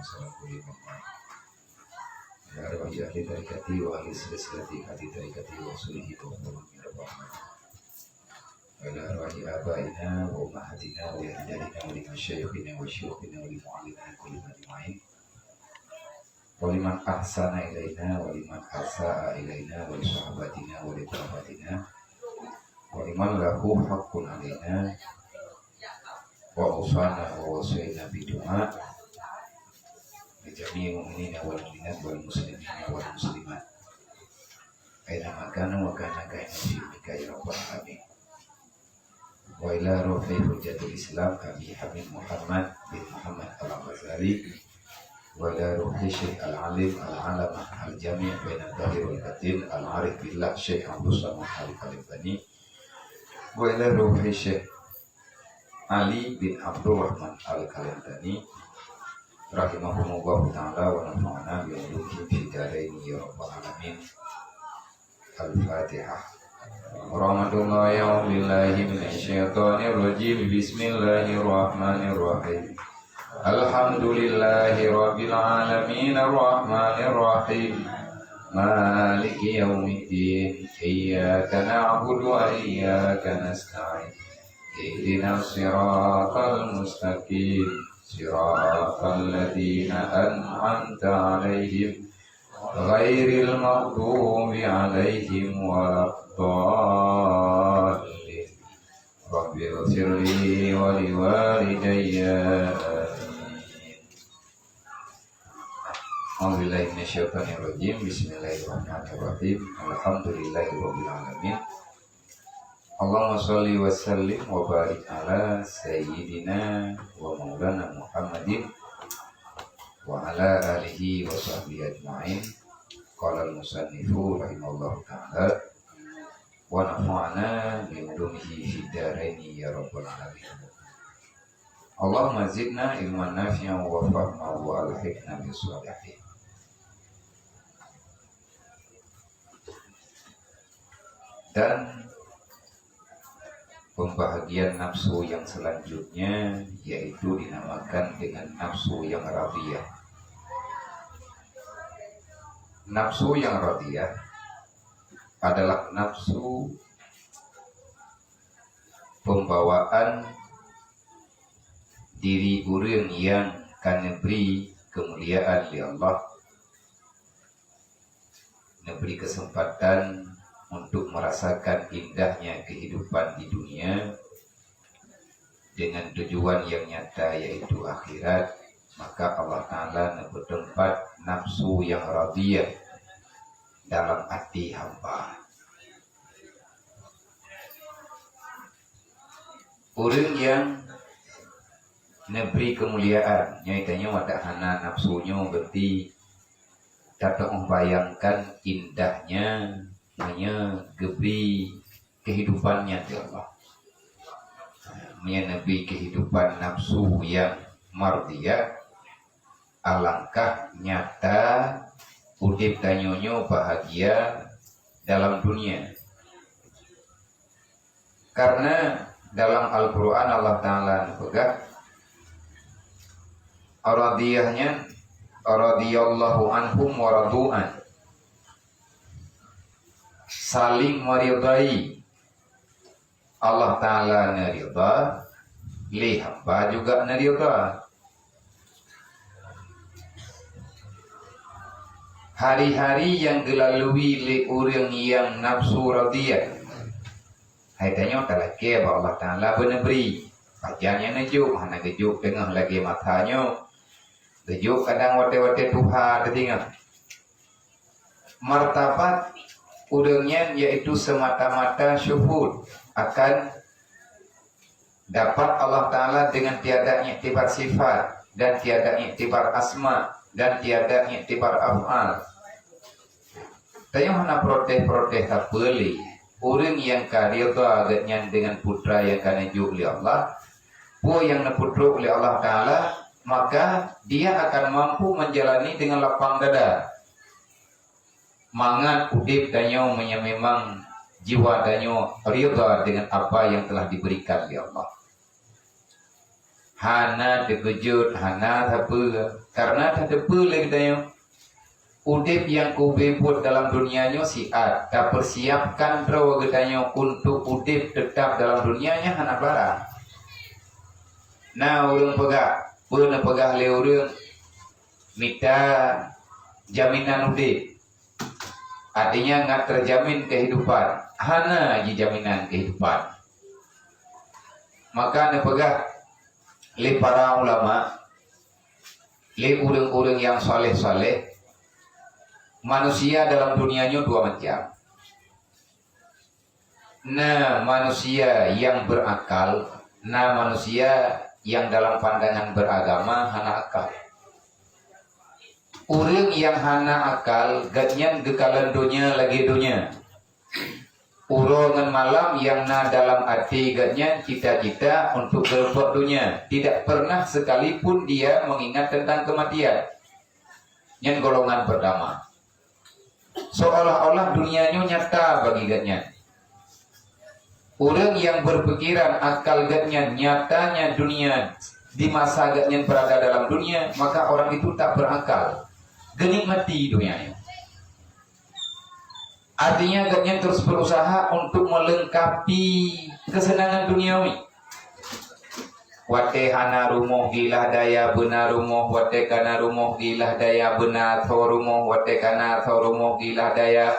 Assalamualaikum ya arwah ahli tarikati wa ahli silsilati ahli tarikati wa sulihi wa ya rabbal alamin. Wa ila arwahi abaina wa ummahatina wa ajdadina wa li masyayikhina wa syuyukhina wa li mu'allimina kullina ajma'in. Wa liman ahsana ilaina wa liman asaa ilaina wa li sahabatina wa li qarabatina wa liman lahu haqqun alaina wa usana wa wasayna bidu'a jami'il mu'minina wal mu'minat wal muslimina wal muslimat aina makana wa kana kaina fi'ika ya rabbal alamin. Wa ila ruhi hujjatul islam Abi Hamid Muhammad bin Muhammad al-Ghazali wa ila ruhi syekh al-alim al-alamah al-jami' baina dhahir wal batin al-arif billah syekh Abdul Samad al-Kalibani wa ila ruhi syekh Ali bin Abdul Rahman al-Kalibani rahimahumullah ta'ala wa nafa'ana bi ulumihim fi darain ya rabbal alamin. Al-Fatihah. Rahmatullahi wa billahi minasyaitonir rajim. Bismillahirrahmanirrahim. Alhamdulillahi rabbil alamin arrahmanir rahim. Maliki yaumiddin. Iyyaka na'budu wa iyyaka nasta'in. Ihdinas siratal mustaqim. Siratal ladzina an'amta 'alaihim ghairil maghdubi 'alaihim waladdallin. Rabbighfirli wa liwalidayya. A'udzu billahi minasyaitonir rajim. Bismillahirrahmanirrahim. Alhamdulillahirabbil alamin. Allahumma sholli wa sallim wa barik ala sayyidina wa maulana Muhammadin wa ala alihi wa sahbihi ajma'in. Qala al-musannifu rahimahullahu ta'ala wa nafa'ana bi ulumihi fid dharaini ya rabbal alamin. Allahumma zidna ilman nafi'an wa fahma wa alhiqna bis shalihin. Dan pembahagian nafsu yang selanjutnya yaitu dinamakan dengan nafsu yang radiyah. Nafsu yang radiyah adalah nafsu pembawaan diri urang yang kana beri kemuliaan di Allah, memberi kesempatan untuk merasakan indahnya kehidupan di dunia dengan tujuan yang nyata yaitu akhirat, maka Allah Ta'ala bertempat nafsu yang radiyah dalam hati hamba. Orang yang memberi kemuliaan nyaitanya wadahana nafsunya berarti dapat membayangkan indahnya hanya geberi kehidupannya di Allah, menyanabi kehidupan nafsu yang mardiyah. Alangkah nyata udip danyonyo bahagia dalam dunia, karena dalam Al-Quran Allah Ta'ala pegang aradiyahnya radiyallahu anhum wa radu'an, saling meridai. Allah Ta'ala nerida, li hamba juga nerida. Hari-hari yang dilalui li orang yang nafsu radiyah, hayatnya talaki Allah Ta'ala beneberi. Pajannya nejuk, hana gejuk tengah lagi matanya, gejuk kadang wate-wate tuha ketinggal. Martabat urangnya yaitu semata-mata syuhud akan dapat Allah Ta'ala dengan tiada iktibar sifat dan tiada iktibar asma dan tiada iktibar af'al. Tayang hana proteh-proteh tak boleh. Orang yang karirda agaknya dengan putra yang kanejuk oleh Allah, pu yang neputru oleh Allah Ta'ala, maka dia akan mampu menjalani dengan lapang dada. Mangat udip danyo memang jiwa danyo ridha dengan apa yang telah diberikan oleh Allah. hana terkejut, hana apa, karena tak apa lagi tanya. Udip yang kube buat dalam dunianya siat, tak persiapkan draw getanya untuk udip tetap dalam dunianya hana barang. Nah orang pegah le orang minta jaminan udip, artinya nggak terjamin kehidupan, hana aja jaminan kehidupan. Maka nepegah le para ulama, le orang-orang yang soleh-soleh. Manusia dalam dunianya dua macam. Nah, manusia yang berakal, nah manusia yang dalam pandangan beragama hana akal. Orang yang hana akal, ganyan gekalan dunia lagi dunia. Urongan malam yang na dalam hati ganyan cita-cita untuk berbuat dunia. Tidak pernah sekalipun dia mengingat tentang kematian. Yang golongan pertama. Seolah-olah dunianya nyata bagi ganyan. Orang yang berpikiran akal ganyan nyatanya dunia di masa ganyan berada dalam dunia, maka orang itu tak berakal, menikmati dunianya. Artinya ganyan terus berusaha untuk melengkapi kesenangan duniawi. Wate hana rumoh gilah daya benar rumoh, wate kana rumoh gilah daya benar tho rumoh, wate kana tho rumoh gilah daya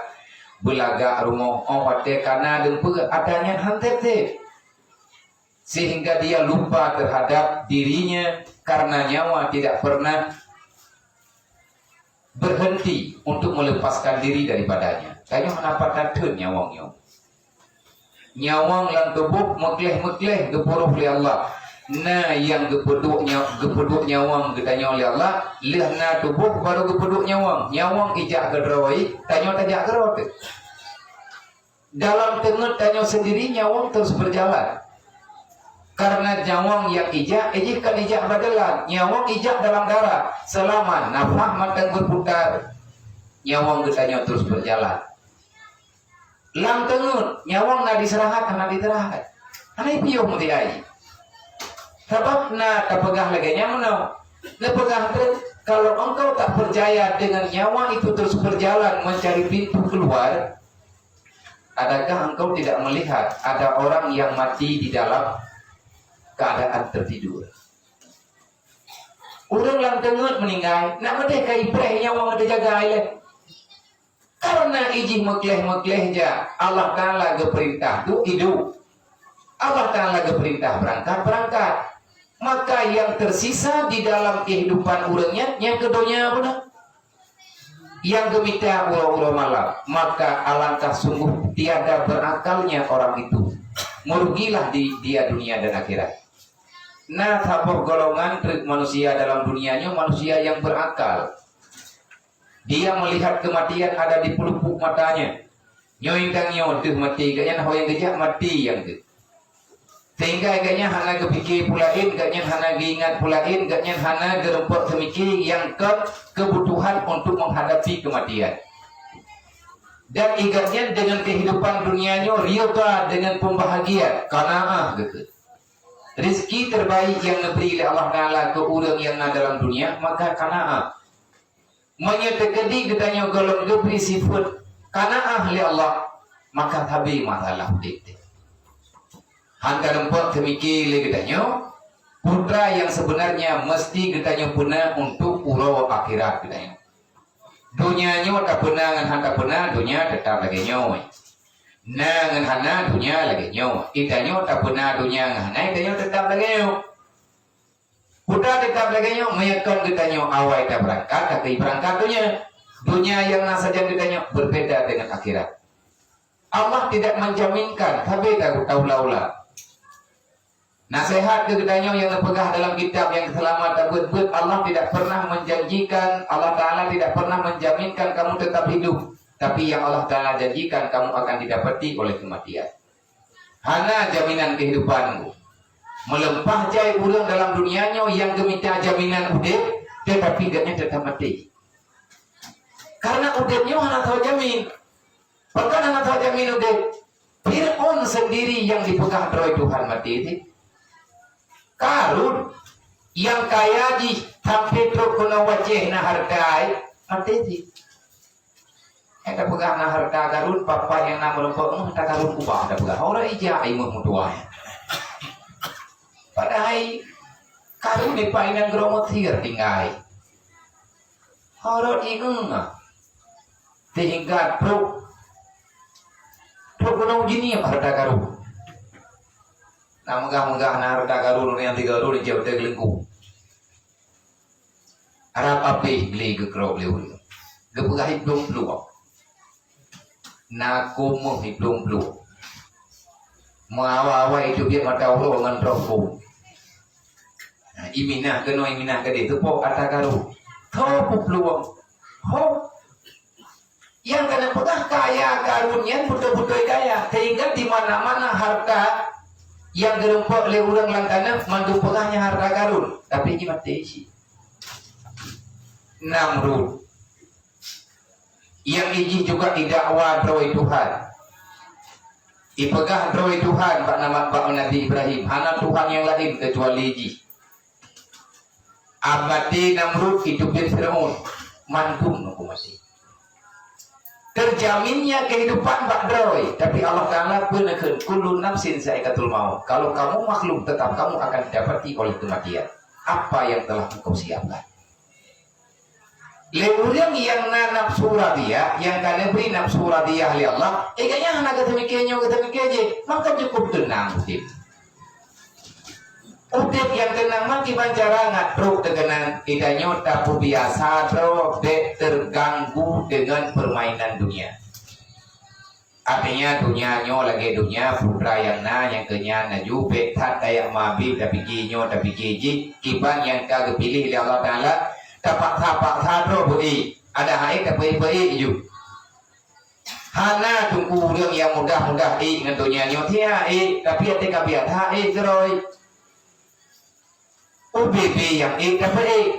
belaga rumoh, wate kana dempur adanya hantete. Sehingga dia lupa terhadap dirinya karena nyawa tidak pernah berhenti untuk melepaskan diri daripadanya. Tanya kenapa tatun nyawang. Nyawang lan tubuh mekleh-mekleh gepuruh li Allah. Nah yang gepeduk nyawang getanya oleh Allah, lehna tubuh baru gepeduk nyawang ijak gedrawai, tanya tajak gerot. Dalam tengah tanya sendiri nyawang terus berjalan. Karena nyawang yang ijak kan ijak berjalan, nyawang ijak dalam darah, selama nafas matang berputar, nyawang getanya terus berjalan. Lam tengah nyawang nak diserahat, nak diterahat, anai piuh mutiai. Sebab nak terpegah lagi nyaman, terpegah kalau engkau tak percaya dengan nyawa itu terus berjalan mencari pintu keluar, adakah engkau tidak melihat ada orang yang mati di dalam keadaan tertidur? Orang lang tengut meninggal, nak merdeka ibrah nyawa merdeka jaga ailet. Karena iji mekleh-mekleh ja, Allah Ta'ala geperintah tu hidup. Allah Ta'ala geperintah berangkat. Maka yang tersisa di dalam kehidupan orangnya yang keduanya benar. Yang gemita ura-ura malam, maka alangkah sungguh tiada berakalnya orang itu. Merugilah dia dunia dan akhirat. Nah, sabab golongan manusia dalam dunianya manusia yang berakal. Dia melihat kematian ada di pelupuk matanya. Nyoingkang tuh mati, kayaknya yang gejak mati yang tu. Sehingga agaknya hana kepikir pulain, agaknya hana diingat pulain, agaknya hana gerempok semikir yang kebutuhan untuk menghadapi kematian. Dan agaknya dengan kehidupan dunianya riyata dengan pembahagiaan, qanaah gitu. Rezeki terbaik yang diberi oleh Allah Ta'ala ke orang yang ada dalam dunia, maka qanaah. Menyertegedi ketanya golong diberi sifat qanaah oleh Allah, maka tabi masalah dikti. Hangga nempat temikir katanya putra yang sebenarnya mesti katanya puna untuk urau akhirat katanya. Dunianya tak puna ngan hanta puna dunia tetap lagi nyoy. Nah ngan hana dunia lagi nyoy. Itanya tak puna dunia ngan hana itanya tetap lagi nyoy. Putra tetap lagi nyoy meyakan katanya awal tak berangkat kaki berangkat dunia yang nasaja katanya berbeda dengan akhirat. Allah tidak menjaminkan tapi tahu laula. Nasihat kegetanya yang terpegah dalam kitab yang keselamatan buat Allah tidak pernah menjanjikan, Allah Ta'ala tidak pernah menjaminkan kamu tetap hidup. Tapi yang Allah Ta'ala janjikan kamu akan didapati oleh kematian. Hana jaminan kehidupanmu. Melempah jai ulang dalam dunianya yang gemita jaminan udip, tetapi gaknya tetap mati. Karena udipnya hana tahu jamin. Bahkan hana tahu jamin udip. Fir'aun sendiri yang dipegang oleh Tuhan mati itu. Karun Yang kaya di sampai truk kena wajah na hargai nanti di ada pegang na harga garun papa yang nama lempok tak garun ubah ada pegang orang ija imut mutua padahal karun di painan gromot hir tinggai orang ingung tinggal truk kena ujini yang harga garun nah megah-megah na harga garun yang tiga garun jauh dari lingkup Arab api beli ke kerap beli gepegah hidung peluang naku mo hidung peluang mawawa itu biar mata Allah dengan rohku iminah keno iminah ke itu po kata karu tau peluang ho yang kena pegah kaya karunnya betul-betul kaya sehingga di mana-mana harta yang gerempok oleh orang langkana mandu pegahnya harta karun tapi gimana isi Namrud yang iji juga didakwa droi Tuhan ipegah droi Tuhan pak nama pak Nabi Ibrahim hana Tuhan yang lain kecuali iji abadi Namrud hidupin Fir'aun mantum aku masih terjaminnya kehidupan pak droi tapi Allah Ta'ala benekan kullu nafsin saikatul maut kalau kamu makhluk tetap kamu akan didapati oleh kematian apa yang telah engkau siapkan Lewurang yang nafsu radiyah, yang kena beri nafsu radiyah oleh Allah, kayaknya anak kata mikirnya, maka cukup tenang, Udip. Udip yang tenang, maki bancara ngatruk dengan idanya tapu biasa, dek terganggu dengan permainan dunia. Artinya dunianya lagi dunia, putra yang kenya naju, betat dayak mabi, tapi kinyo, tapi kiji, kiban yang kagak pilih oleh Allah Ta'ala, tapak sadro bui ada hai tapi itu hana tunggu orang yang mudah-mudah ngentunya nyotia tapi ada biata teroi UBB yang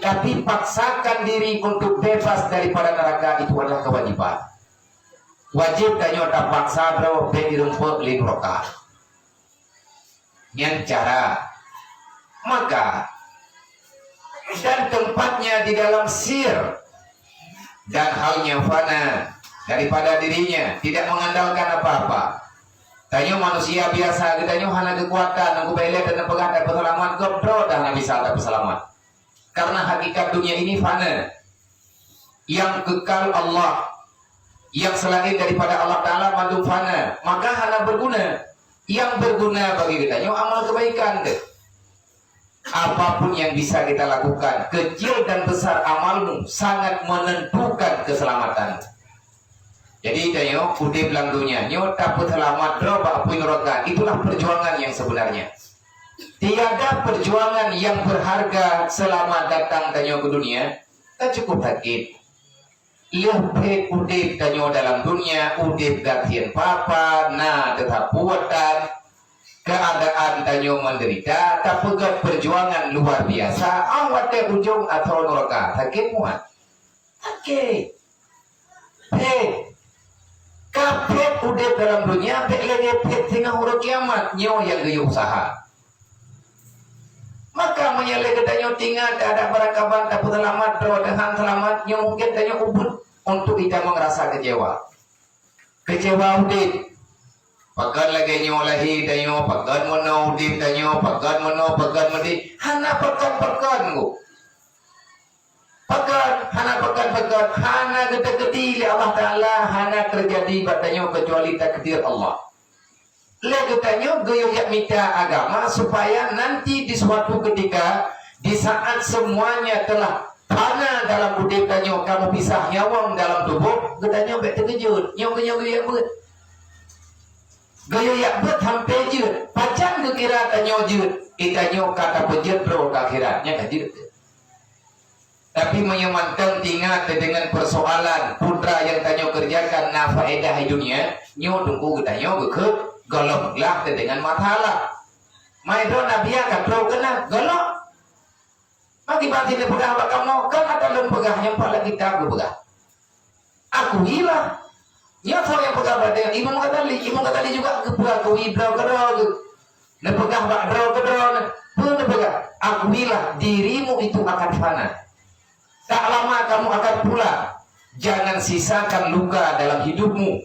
tapi paksakan diri untuk bebas daripada neraka itu adalah kewajiban wajib danyo tapak sadro be rumput liroka yang cara maka dan tempatnya di dalam sir dan halnya fana daripada dirinya tidak mengandalkan apa-apa tanya manusia biasa kita hanya kekuatan aku bela dan pegang dan peselamat godro dan bisa ada peselamat karena hakikat dunia ini fana yang kekal Allah yang selain daripada Allah Ta'ala mandu fana maka hanya berguna yang berguna bagi kita amal kebaikan deh apapun yang bisa kita lakukan kecil dan besar amalmu sangat menentukan keselamatan jadi dayo udah bilang dunia nyo dapat selamat roba pun roga itulah perjuangan yang sebenarnya tiada perjuangan yang berharga selama datang dayo ke dunia tak cukup sakit lebih udip dayo dalam dunia udip gatian papa nah tetap buatan keadaan danyo menderita tapi perjuangan luar biasa awate ujung atau neraka sakit muat sakit kabeh udah dalam dunia lagi tinggal huruf kiamat nyo yang gaya usaha maka menyalai danyo tinggal ada barakaban dapat selamat dengan selamat nyo mungkin danyo ubud untuk tidak merasa kecewa udip pagan lagi nyolahi danyo pagan mono dim danyo pagan mono pagan medi hana pagan go pagan hana gede-gede li Allah Ta'ala hana terjadi badanyo kecuali takdir Allah le getanyo goyo yak minta agama supaya nanti di suatu ketika di saat semuanya telah hana dalam udip danyo kamu bisa nyawang dalam tubuh getanyo bet terkejut nyo yak bet gaya yak bet hampir je pacan kekira tanyo je itanyo kata pejet bro akhiratnya kajir tapi menyemantang tinggal dengan persoalan putra yang tanyo kerjakan na faedah dunia nyo tunggu getanyo ke golong lah dengan matalah maidro nabi akan bro kena golong bagi batin pegang bakal kan ada lempegah yang pala kita pegang aku hilang ya tahu yang pegang badan imam kata li juga kebuat ku ibra kerog Nepegah bak draw ke draw, nepegah. Akuilah dirimu itu akan fana. Tak lama kamu akan pulang. Jangan sisakan luka dalam hidupmu.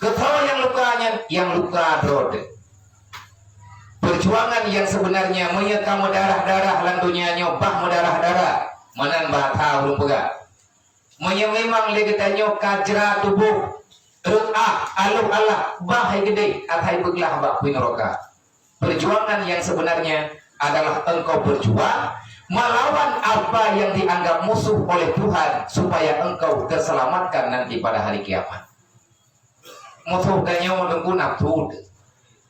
Ketawa yang luka drode. Perjuangan yang sebenarnya menyekam darah-darah lan dunia nyobah darah-darah. Manan bahata urung pegah. Memang legetanyo kajra tubuh. Aluh Allah bahai gede atai beglah bak pinoroka. Perjuangan yang sebenarnya adalah engkau berjuang melawan apa yang dianggap musuh oleh Tuhan supaya engkau terselamatkan nanti pada hari kiamat. Musuh danyo menunggu nafsu.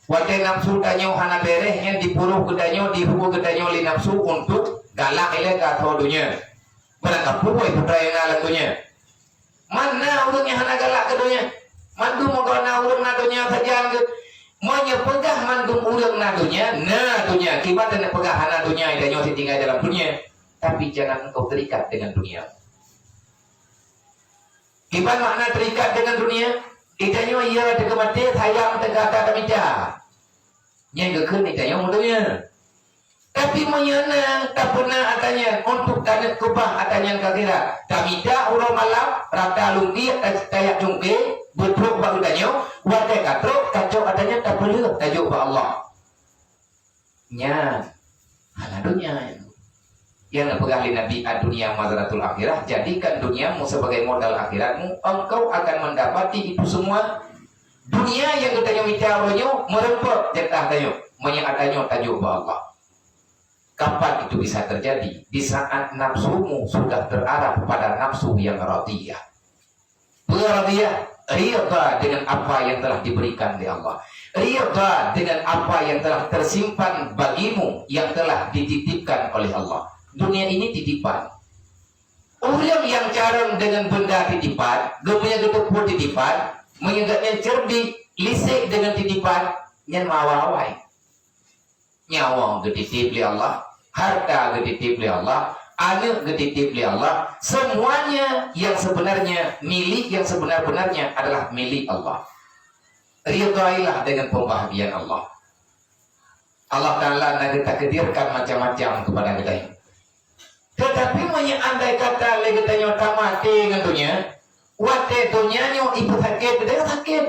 Wadai nafsu danyo hana berehnya dipuruh gedanyo dihubu gedanyo li nafsu untuk galak ilega todunya. Menangkap puai putra yang ngalantunya. Mana urungnya hana galak kedunya. Mandu mogona urung nadunya saja ke menyepegah mandum urung nadunya. Nah dunia kibat dan pegahan nadunya idanyo tinggal dalam dunia. Tapi jangan engkau terikat dengan dunia. Kibat makna terikat dengan dunia. Idanyo iya degemati sayang tegata tamija. Yang gekun idanyo mudunya. Tapi menyenang tak pernah adanya untuk tanya kubah adanya kira. Tamida urang malam rata lungki tayak jungke betruk bang danyo wadah katrok kacau adanya tak perlu tajuk ba Allah. Nya hana dunia yang pegang Nabi dunia mazaratul akhirah. Jadikan duniamu sebagai modal akhiratmu. Engkau akan mendapati itu semua. Dunia yang katanya micaronyo merempet jatah danyo menyadanyo tajuk ba Allah. Kapan itu bisa terjadi? Di saat nafsumu sudah terarah pada nafsu yang radiyah. Radiyah, ridha dengan apa yang telah diberikan oleh Allah. Ridha dengan apa yang telah tersimpan bagimu yang telah dititipkan oleh Allah. Dunia ini titipan. Orang yang carang dengan benda titipan, gemenya geduk pun titipan, menyegatnya cerdik, lisik dengan titipan, yang mawawai. Nyawa geditip oleh Allah, harta geditip oleh Allah, anak geditip oleh Allah, semuanya yang sebenarnya milik yang sebenar-benarnya adalah milik Allah. Ridhailah dengan pembahagian Allah. Allah Ta'ala nak takdirkan macam-macam kepada kita. Tetapi andai kata legetanya tamati dengan dunia, wate dunia nyo ibu sakit, dia sakit.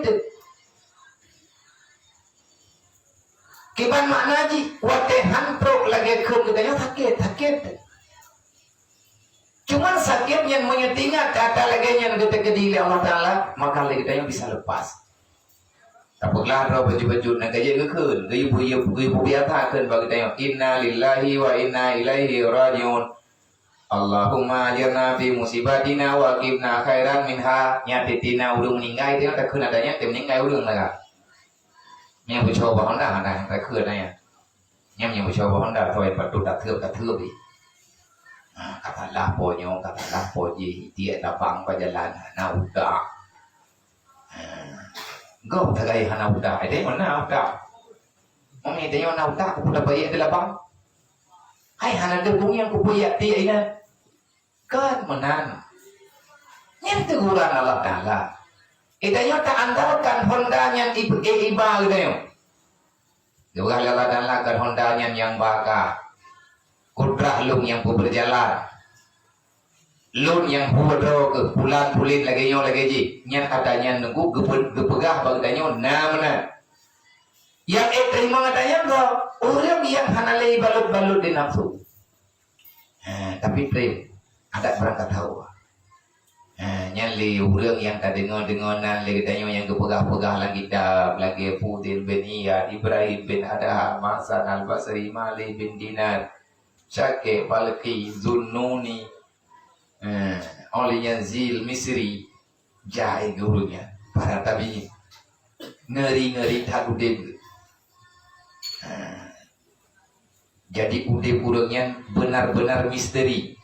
Kiban makna ji, wate hantruk lagi ke kita sakit. Cuman sakit yang menyetingat kata lagi yang kita kedili Allah Ta'ala, maka lagi kita bisa lepas. Apabilaเราbaju-baju nak kerja kekun, ibu biasa kan bagi kita inna lillahi wa inna ilaihi rajiun. Allahumma ajirna fi musibatina wa qibna khairan minha. Nyatitina urung meninggal itu tak kena adanya, tem meninggal urung lah. Yang bercoba Honda ada tak kena ya. Yang bercoba Honda thôi patut tak thưa đi. Kata laponyo, kata lapoji dia tapang pajalan na uda. Go tagai hana uda, ide mana uda. Mami dia na uda, aku dah bayar de labang. Hai hana de bung yang ku bayar ti ina. Kan menan. Yang teguran Allah Ta'ala. Itanya tak andalkan Hondanya iba gitu ya. Juga Allah Ta'ala kan Hondanya yang baka. Kudrah lung yang ku berjalan. Lun yang huwadro ke bulan pulin lagi nyo lagi ji. Yang adanya nunggu gepegah bagdanya namanya. Yang terima katanya kok orang yang hanalei balut-balut di nafsu. Tapi prim ada berangkat tahu. Nyali orang yang tak dengar-dengaran lagi tanya yang gepegah-pegah lagi dah lagi Fudil bin Iyad, Ibrahim bin Adham, Hasan al-Basri, Malik bin Dinar, Syakir Balqi, Zunnuni, oleh Zil Misri, jahil gurunya para tabi'in. Ngeri-ngeri tak udip. Jadi udip urangnya benar-benar misteri.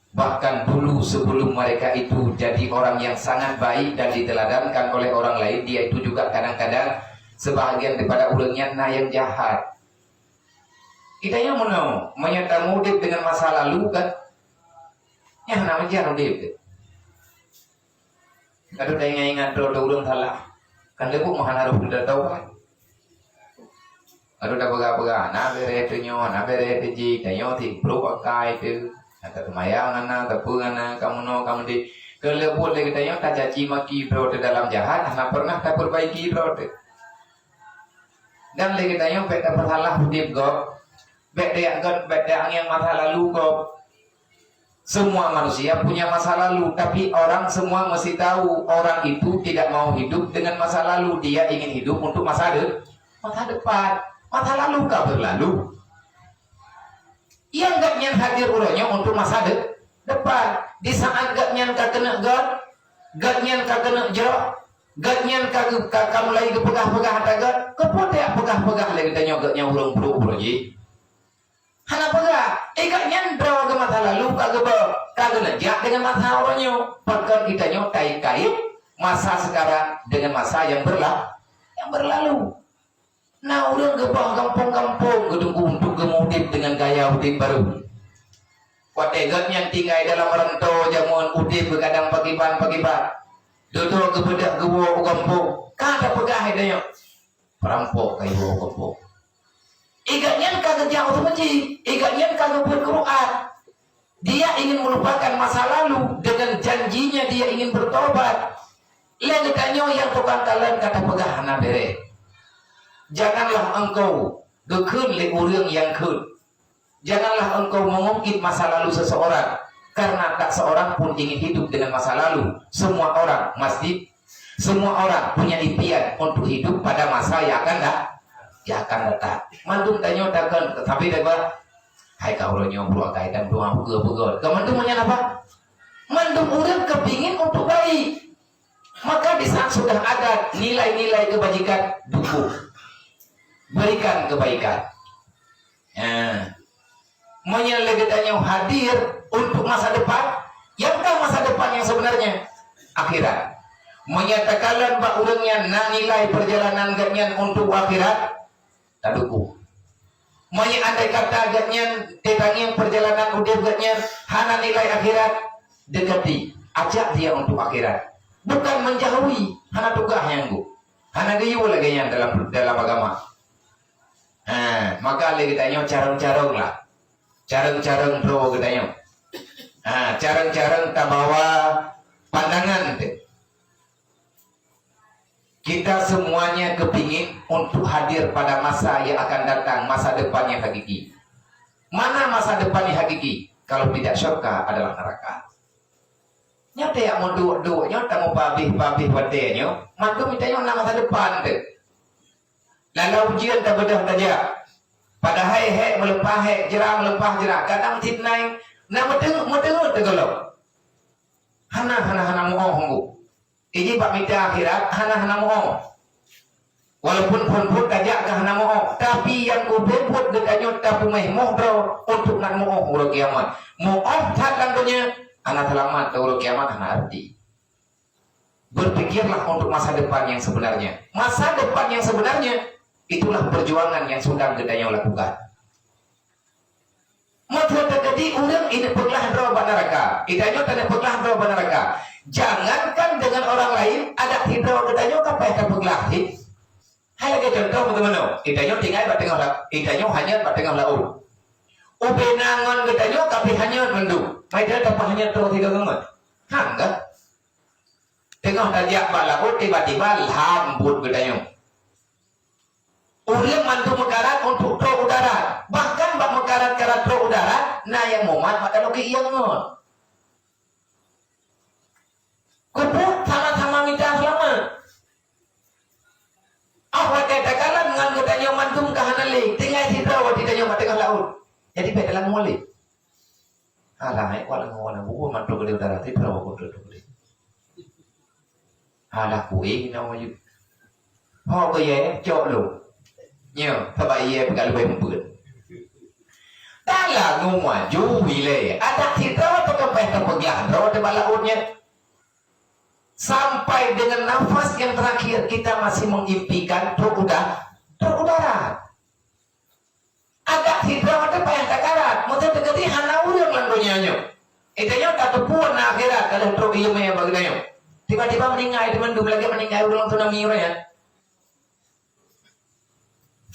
Bahkan dulu sebelum mereka itu jadi orang yang sangat baik dan diteladankan oleh orang lain, dia itu juga kadang-kadang sebahagian daripada urangnya nah yang jahat. Kitanya mau menyatakan udip dengan masa lalu kan? Ya namanya jangan udip. Kalau dah ingat doa urang salah, kan lebih mahal harus sudah tahu kan? Aduh dah pegah-pegah, na bere tu nyo, na bere tu ji, tayo ti pro pakai tu, kata mayang ana, tapu ana, kamu no kamu di, kelebut lagi tayo tak caci maki bro tu dalam jahat, ana pernah tak perbaiki bro tu. Dan lagi tayo bet dapat salah hudip go, bet dia yang masa lalu go. Semua manusia punya masa lalu, tapi orang semua mesti tahu orang itu tidak mau hidup dengan masa lalu, dia ingin hidup untuk masa depan. Masa lalu kah berlalu? Yang gak nyan hadir uronya untuk masa depan. Di saat gak nyan kah kena gak nyan kah kena jerok, gak nyan kah kamu lagi kepegah-pegah hata kepote pegah-pegah lagi tanya gak nyan urang puru ji. Hana pegah, gak nyan draw ke masa lalu kah kena jak dengan masa uronya. Pakai kita nyo kait-kait masa sekarang dengan masa yang berlalu. Nah, orang gebang kampung-kampung gedung untuk gemudip dengan gaya udip baru. Wategat yang tinggal dalam rantau jamuan udip begadang pagi-pan. Duduk kebedak gewo kampung. Kada pegah idanya. Perampok kai wo kampung. Igatnya kagak jauh tu menci. Igatnya kagak buat Quran. Dia ingin melupakan masa lalu dengan janjinya dia ingin bertobat. Lagi tanya yang tukang kalian kata pegah hana bere. Janganlah engkau gekun le urang yang kun. Janganlah engkau mengungkit masa lalu seseorang, karena tak seorang pun ingin hidup dengan masa lalu. Semua orang punya impian untuk hidup pada masa yang akan datang. Mandum tanya takkan, tapi dapat hai kau ronyo bro kaitan doang pegel. Kemandum apa? Mandum urang kepingin untuk baik. Maka di saat sudah ada nilai-nilai kebajikan, dukung. Berikan kebaikan. Menyelegetanya hadir untuk masa depan. Yang masa depan yang sebenarnya akhirat. Menyatakan bahwa orangnya nilai perjalanan gaknya untuk akhirat tak dukung. Andai kata gaknya tetangnya perjalanan udah gaknya hana nilai akhirat, dekati, ajak dia untuk akhirat. Bukan menjauhi, hana tugas yang gu. Hana gayu lagi yang dalam agama. Maka lagi tanya carang-carang lah. Carang-carang bro katanya. Carang-carang tak bawa pandangan. Kita semuanya kepingin untuk hadir pada masa yang akan datang, masa depan yang hakiki. Mana masa depan yang hakiki? Kalau tidak syurga adalah neraka. Nyata yang mau dua-dua, nyata mau babih wadenya, mantu mintanya nama masa depan tu. Lalu ujian tak bedah saja. Pada hai melepah jerah kadang titnai nama tengok tegolok. Hana mohong. Ini pak minta akhirat hana mohong. Walaupun pun kajak ke hana mohong, tapi yang kubebut dekanya tak pemehmoh bro untuk nak mohong urut kiamat. Mohong tak kantonya anak selamat urut kiamat hana arti. Berpikirlah untuk masa depan yang sebenarnya. Masa depan yang sebenarnya itulah perjuangan yang sudah kita lakukan. Maka terjadi orang ini peglah droba neraka. Itanya tanda peglah droba neraka. Jangankan dengan orang lain ada hidro kitanya kapai terpeglah. Hai lagi contoh teman-teman. Itanya tinggal itanya hanya tengah laut. Ubenangan kitanya tapi hanya mendung. Mereka dapat hanya terus tiga gemet. Hangga. Tengah tajak laut tiba-tiba lambut kitanya. Orang mantu mekarat untuk tro udara. Bahkan bak mekarat-karat tro udara, nah yang momat pada loki yang ngon. Kupuk sama-sama minta selamat. Awak katakanlah dengan kutanya mantum kahanali, tinggal di tro tidak nyoba tengah laut. Jadi beda dalam mulai. Alah, walau ngomong buku mantu ke udara ti tro aku tuh. Alah kuing nama yuk. Ho ke ye cok lu. Nhiều, thưa bà ye kalau bembut. Tala ngumwa juwile. Ada kita atau kepehta pegah di lautnya. Sampai dengan nafas yang terakhir kita masih mengimpikan terudara. Ada kita atau kepehta karat. Mungkin dekati hana urang landunya nyo. Itanya tak tepuan akhirat kalau truk iya maya bagainya. Tiba-tiba meninggal teman dua lagi meninggal urang tu nami ya.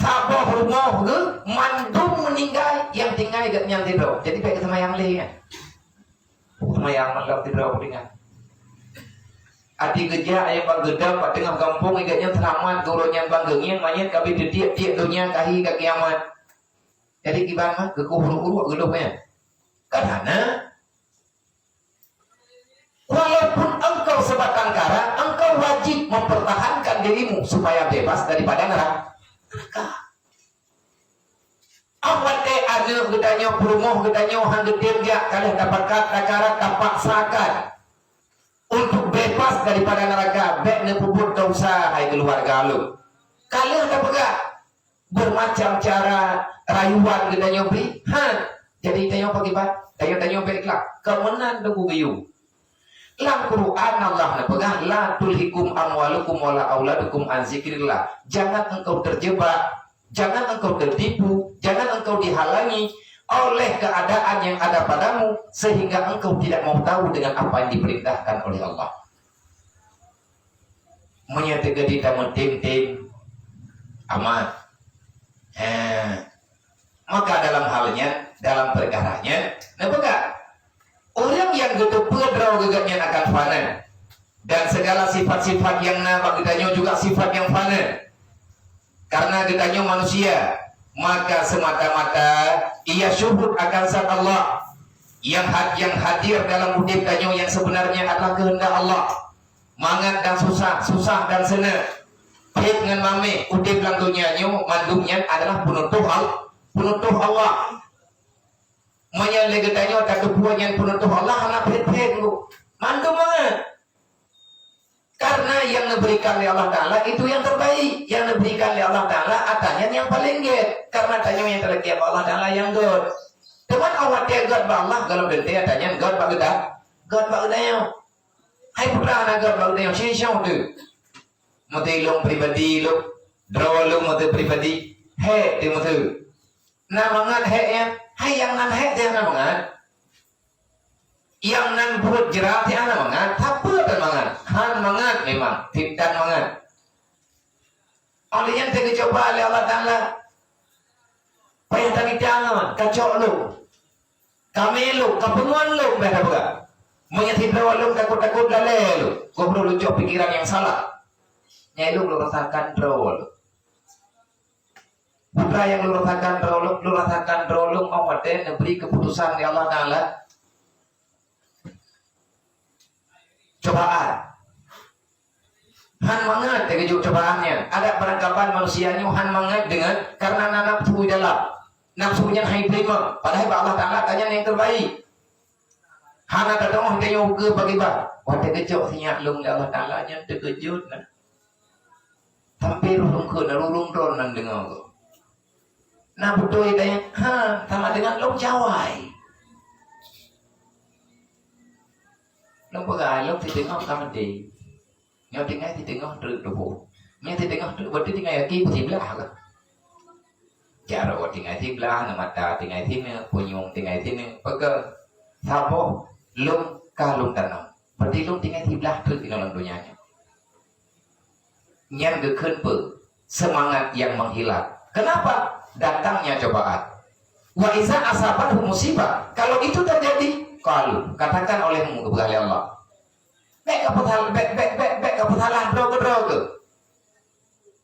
Saboh rumah ke mandung meninggal yang tinggal gak nyang tidur. Jadi baik sama yang lain kan. Sama yang malam tidur dengan. Adi kerja ayam bang gedang pada tengah kampung igatnya selamat gurunya bang genging mayat kami dia dunia kahi ke kiamat. Jadi gimana ke kuhuru gedungnya. Karena walaupun engkau sebatang kara, engkau wajib mempertahankan dirimu supaya bebas daripada neraka. Awak ada gedanya perumoh gedanya hanggetim dia kalian dapatkan takara tapaksakan untuk bebas daripada neraka baik nepuput dosa hai keluarga lu. Kalian dapat bermacam cara rayuan gedanya beri. Jadi tanya pagi bat, tanya baiklah. Kemenan deku gayu. Lam Quran Allah pegang la tulhikum amwalukum wala auladukum an zikrillah. Jangan engkau terjebak, jangan engkau tertipu, jangan engkau dihalangi oleh keadaan yang ada padamu sehingga engkau tidak mau tahu dengan apa yang diperintahkan oleh Allah. Menyatakan kita mentim-tim amat. Maka dalam halnya, dalam perkaranya, nampak orang yang gedung pedrau gegatnya akan fana dan segala sifat-sifat yang nama gedanya juga sifat yang fana karena gedanya manusia, maka semata-mata ia syuhud akan zat Allah yang hadir dalam hidup danyo yang sebenarnya adalah kehendak Allah. Mangat dan susah dan senang hid dengan mame udip lang dunia nyo mandumnya adalah penutup Allah. Manya legetanyo tak kebuan yang penutup Allah anak pet-pet lu. Mandum banget. Karena yang diberikan oleh Allah Ta'ala itu yang terbaik. Yang diberikan oleh Allah Ta'ala atanya yang paling get. Karena tanya yang terlebih Allah Ta'ala yang good. Teman awak dia god ba Allah kalau bente tanya god ba geda. God ba geda. Hai putra anak god ba geda shisho tu. Mati long pribadi lu. Draw lu mati pribadi. He di mati. Nah mangat he ya. Hai yang nan he dia na mangat. Yang nan buat jerat dia na mangat. Apa dan mangat? Han mangat memang. Tidak mangat. Oleh yang tercoba oleh Allah Ta'ala. Payah tadi jangan kacau lu. Kami lu, kepenguan lu beda bukan. Menyetip lu takut-takut lale lu. Kau perlu lucu pikiran yang salah. Nyai lu rasakan lu. Putra yang lu rasakan lu awatnya memberi keputusan ya Allah Ta'ala. Cobaan. Han mangat dengan cobaannya. Ada penangkapan manusianya han mangat dengan karena nafsu dalam. Nafsunya hai prima. Padahal Allah Ta'ala tanya yang terbaik. Han ada dong kita ke bagi bah. Waktu kecok sinyak lung Allah Ta'ala yang terkejut. Sampai rulung ke rulung ron nan dengar tu. Nah betul dia sama dengan long cawai. Long pegai long thì tengok kamu di. Nhau tinggal thì tengok terus dobo. Nhau thì tengok terus berarti tinggal lagi putih belah kan. Cara buat tinggal di belah nama mata tinggal di ni punyung tinggal di ni. Pakai sabo long kalung tanam. Berarti long tinggal di belah terus di dalam dunianya. Yang kekenpe semangat yang menghilang. Kenapa? Datangnya cobaan. Wa iza asabat musibah. Kalau itu terjadi, kalau katakan olehmu kepada Allah. Bek keputalah bro.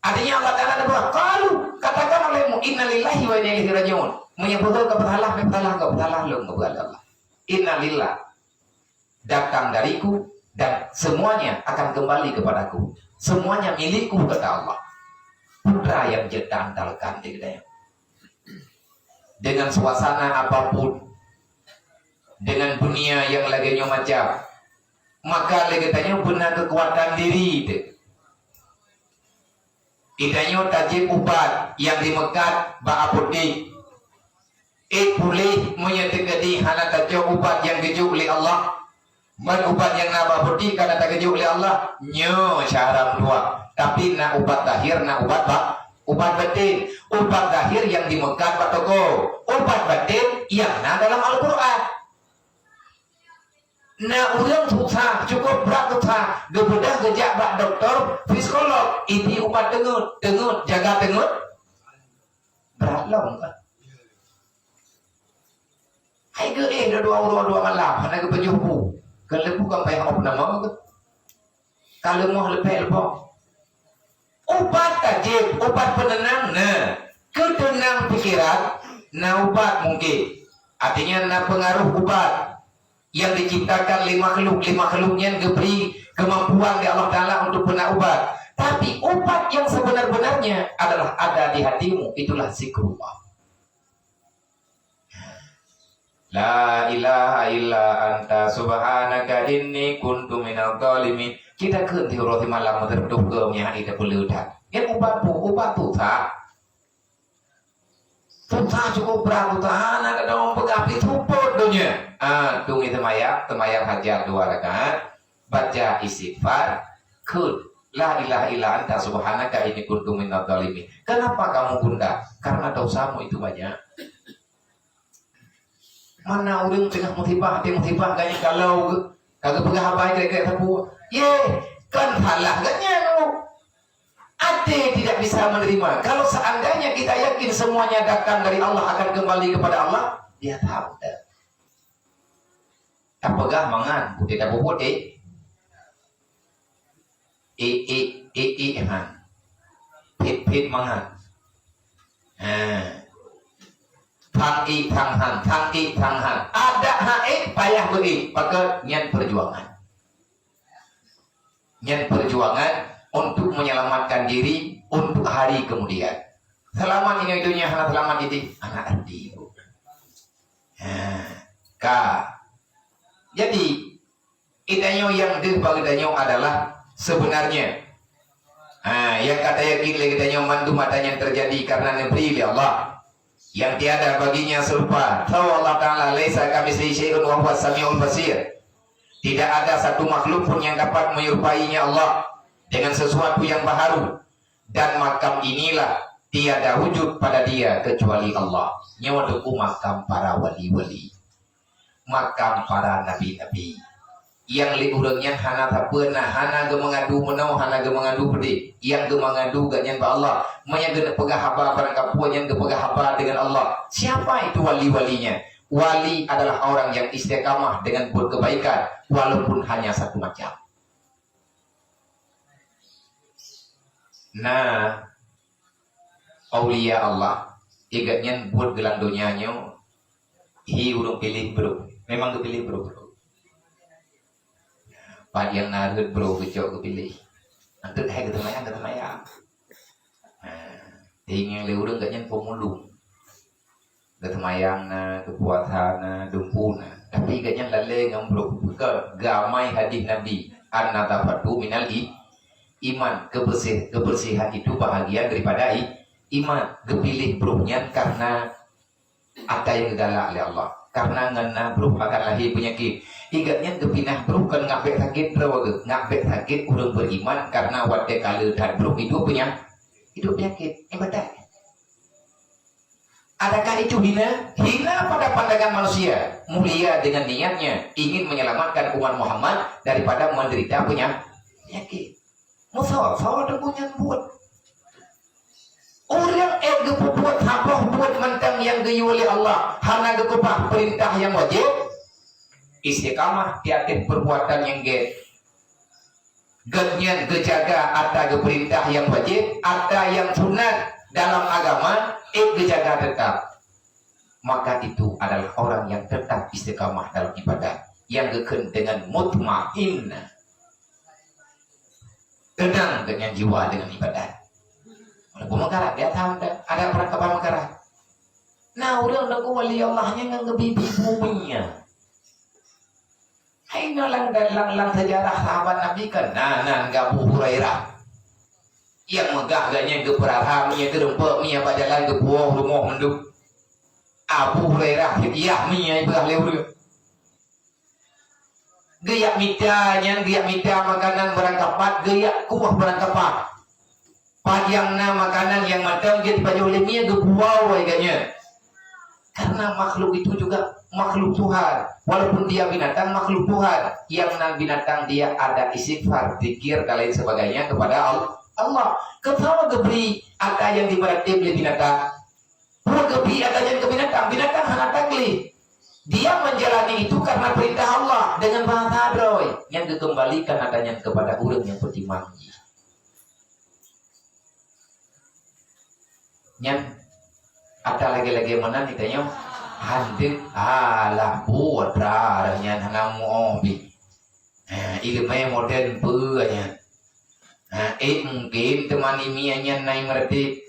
Artinya Allah Ta'ala ada buat. Kalau katakan olehmu innalillahi wa inna ilaihi raji'un. Menyebutkan keputalah lu kepada Allah. Innalillah. Datang dariku dan semuanya akan kembali kepadaku. Semuanya milikku kata Allah. Putra yang jedandalkan di gedaya. Dengan suasana apapun, dengan dunia yang lagi macam, maka lagi tanya benar kekuatan diri itu. Idanya tajib ubat yang di Mekah baaputi. Boleh menyatakan hana tajib ubat yang keju oleh Allah. Man ubat yang nak baaputi karena tak keju oleh Allah. Nyo syaram dua. Tapi nak ubat lahir, nak ubat batin. Ubat lahir yang di Mekah Pak Toko. Ubat batin yang ada dalam Al-Quran. Nah, orang susah, cukup berat susah. Gebedah gejak bak doktor, psikolog. Ini ubat dengut, jaga dengut. long kan. Hai ke dua malam, hana ke penjuhu. Kalau bukan payah apa nama ke. Kalau mau lebih. Obat tajib, obat penenang, ketenang pikiran, obat mungkin. Artinya pengaruh obat yang diciptakan lima makhluknya diberi kemampuan di Allah Ta'ala untuk benar obat. Tapi obat yang sebenar-benarnya adalah ada di hatimu, itulah zikrullah. La ilaha illa anta subhanaka inni kuntu minadh dhalimin. Kita keun thi roti malam terduh ke nya ida peleudan. Yang obat tu tak. Tuta cukup berat tahan ada dong pegapi tuput dunia. Tunggu temayang hajar 2 rakaat, baca istighfar, keun la ilaha illa anta subhanaka inni kuntu minadh dhalimin. Kenapa kamu bunda? Karena dosamu itu banyak. Mana orang tengah musibah ganya kalau kagak pegah apa kayak tapu. Kan halah ganya nu. Ate tidak bisa menerima. Kalau seandainya kita yakin semuanya datang dari Allah akan kembali kepada Allah, dia tahu dah. Tak pegah mangan, putih tak putih. Han. Pit mangan. Thang han. Ada hae payah beri, maka nyan perjuangan. Nyan perjuangan untuk menyelamatkan diri untuk hari kemudian. Selamat ini dunia, selamat ini anak arti. Jadi idanyo yang dibagidanyo adalah sebenarnya. Yang kata yakin idanyo mandu matanya terjadi karena negeri Allah. Yang tiada baginya serupa. Tahu Allah Ta'ala laisa kamitslihi syai'un wa huwas samiul basir. Tidak ada satu makhluk pun yang dapat menyerupainya Allah dengan sesuatu yang baharu. Dan makam inilah tiada wujud pada dia kecuali Allah. Nyawa deku makam para wali-wali, makam para nabi-nabi. Yang li urangnya hana tak pernah, hana ge mengadu menau, hana ge mengadu pedih. Yang ge mengadu ganyan ba Allah, manya ge pegah haba barang kapuan yang ge pegah haba dengan Allah. Siapa itu wali-walinya? Wali adalah orang yang istiqamah dengan buat kebaikan walaupun hanya satu macam. Nah, aulia Allah igatnya buat gelang dunianya hi urung pilih bro. Memang kepilih bro. Pak yang narut bro kecok kepilih. Antut hai ketemayang. Tinggal urung gatnya pemulung. Ketemayang na, kepuatan na, dumpu na. Tapi igatnya lale ngambro ke gamai hadis Nabi. An-natafatu minal iman. Kebersihan itu bahagian daripada iman. Kepilih brohnya karena ada yang galak oleh Allah. Karena ngena bro akan lahir penyakit. Igatnya kepinah bro kan ngabek sakit bro. Ngabek sakit urang beriman karena wate kala dan bro hidup penyakit. Ibadah. Adakah itu hina? Hina pada pandangan manusia. Mulia dengan niatnya ingin menyelamatkan umat Muhammad daripada menderita penyakit. Musawafah ada punya buat. Orang buat apa buat mentang yang gayu oleh Allah. Hana gekupah perintah yang wajib. Istiqamah di atas perbuatan yang Genyan gejaga ada perintah yang wajib, ada yang sunat dalam agama, gejaga tetap. Maka itu adalah orang yang tetap istiqamah dalam ibadah, yang geken dengan mutmain, tenang dengan jiwa dengan ibadah. Walaupun mengkarat dia tahu ada perangkapan mengkarat. Nah orang lagu wali Allahnya ngebibi buminya. Hai nalang sejarah sahabat Nabi kan. Nah Abu Hurairah yang megah ganya ke perahamnya ke rempuk mia pada jalan ke buah rumah menduk. Abu Hurairah hidiyah mia ibah lewur. Geyak mita makanan berangkapat, geyak kuah berangkapat. Padiangna makanan yang matang jadi pada oleh mia ke buah ganya. Karena makhluk itu juga makhluk Tuhan. Walaupun dia binatang, makhluk Tuhan. Yang nan binatang dia ada istighfar, zikir dan lain sebagainya kepada Allah. Ketawa geberi ada yang diberati oleh binatang. Gebi adanya ke binatang, binatang hana takli. Dia menjalani itu karena perintah Allah dengan bahasa hadroy yang dikembalikan adanya kepada urang yang bertimbangi. Yang ada lagi-lagi mana ditanya handik alah buat raranya hanamu obi. Ilmu modern punya. Mungkin teman imianya naik mereti.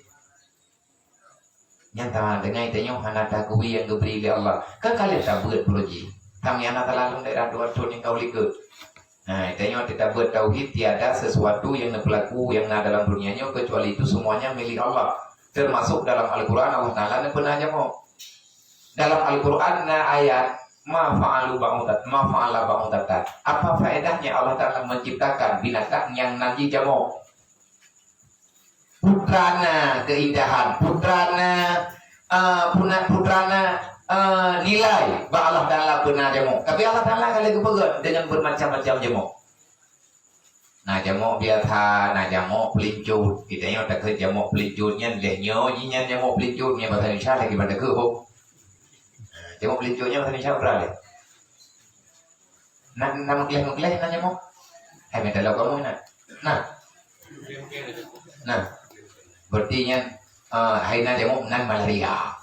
Yang tahu dengan itanya hana takui yang diberi oleh Allah. Kan kalian tak buat puji. Kami anak terlalu daerah dua tahun yang kau lihat. Itanya tidak buat tauhid tiada sesuatu yang berlaku yang ada dalam dunianya kecuali itu semuanya milik Allah. Termasuk dalam Al-Quran Allah Ta'ala pernah mau dalam Al-Quran ayat ma fa'ala ba'udat. Apa faedahnya Allah Ta'ala menciptakan binatang yang nanti jamu? Putrana keindahan, putrana nilai bah Allah Ta'ala pernah jamu. Tapi Allah Ta'ala kalau kepegat dengan bermacam-macam jamu. Nah jamu biasa, nah jamu pelincut. Kita yang tak kerja jamu pelincutnya, lehnya, jinya jamu pelincutnya bahasa Indonesia lagi pada ke ho. Jamu pelincutnya bahasa Indonesia berapa? Nama keleh nah jamu. Hai minta lo kamu nah. Berarti yang hai na jamu nan malaria.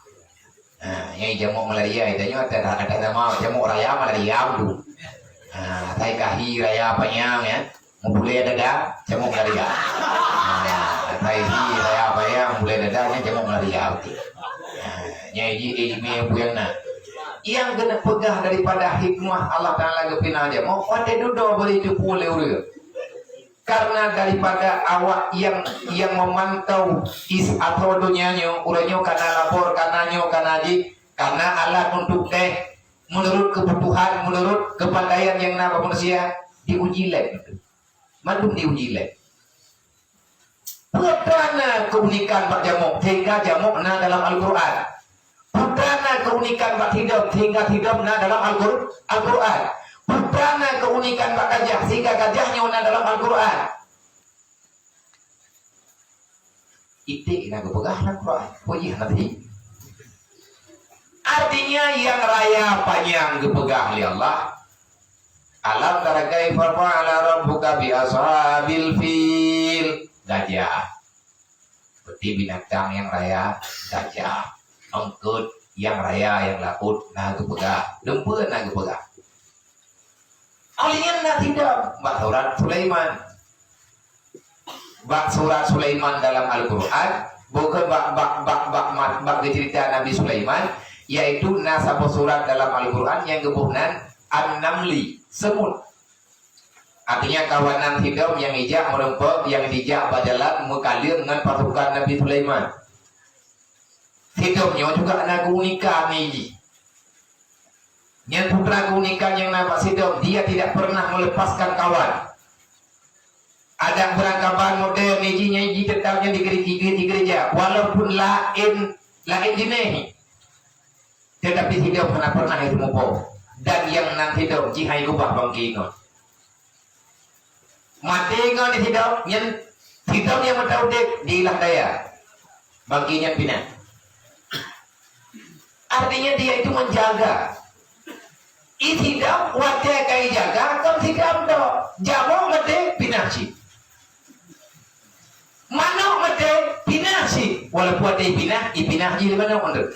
Yang jamu malaria itu ada nama jamu raya malaria dulu. Thai kahi raya panyang ya. Mulai dada jamu malaria. Thai hi raya panyang mulai dadanya jamu malaria. Nyai ini yang yang kena pegah daripada hikmah Allah Ta'ala kepina aja mau pada duduk boleh cukup oleh karena daripada awak yang memantau is atau dunianya urangnya karena lapor karena alat untuk menurut kebutuhan menurut kepandaian yang nama manusia diuji lab mantum diuji lab putrana keunikan Pak Jamuk sehingga Jamuk dalam Al-Quran putrana keunikan Pak Hidup sehingga Hidup dalam Al-Quran putrana keunikan Pak Gajah sehingga gajahnya dalam Al-Quran. Itu nak pegang Al-Quran. Puji nanti. Artinya yang raya panjang kepegang oleh Allah. Alam tara kaifa fa'ala rabbuka bi ashabil fil. Gajah. Seperti binatang yang raya gajah. Engkut yang raya yang lakut nah kepegang. Lempu nah kepegang. Alihnya tidak bak surat Sulaiman dalam Al-Quran bukan bak cerita Nabi Sulaiman yaitu nasab surat dalam Al-Quran yang kebunan an-namli semut artinya kawanan hidup yang ijak merempok yang dijak berjalan mekalir dengan pasukan Nabi Sulaiman hidupnya juga ada keunikan ini. Yang putra keunikan yang nampak hidup dia tidak pernah melepaskan kawan. Ada perangkapan model ijinya tetapnya di gereja walaupun lain jenis. Tetapi hidup pernah itu mupo dan yang nanti hidup jihai gubah bangki ingat. Mati ingat di hidup yang tahu dek di ilah daya bangkinya pindah. Artinya dia itu menjaga. Itidam wate kai jaga kau tidam do jamu mate pinasi manok mate pinasi walaupun ada ipinah jadi mana under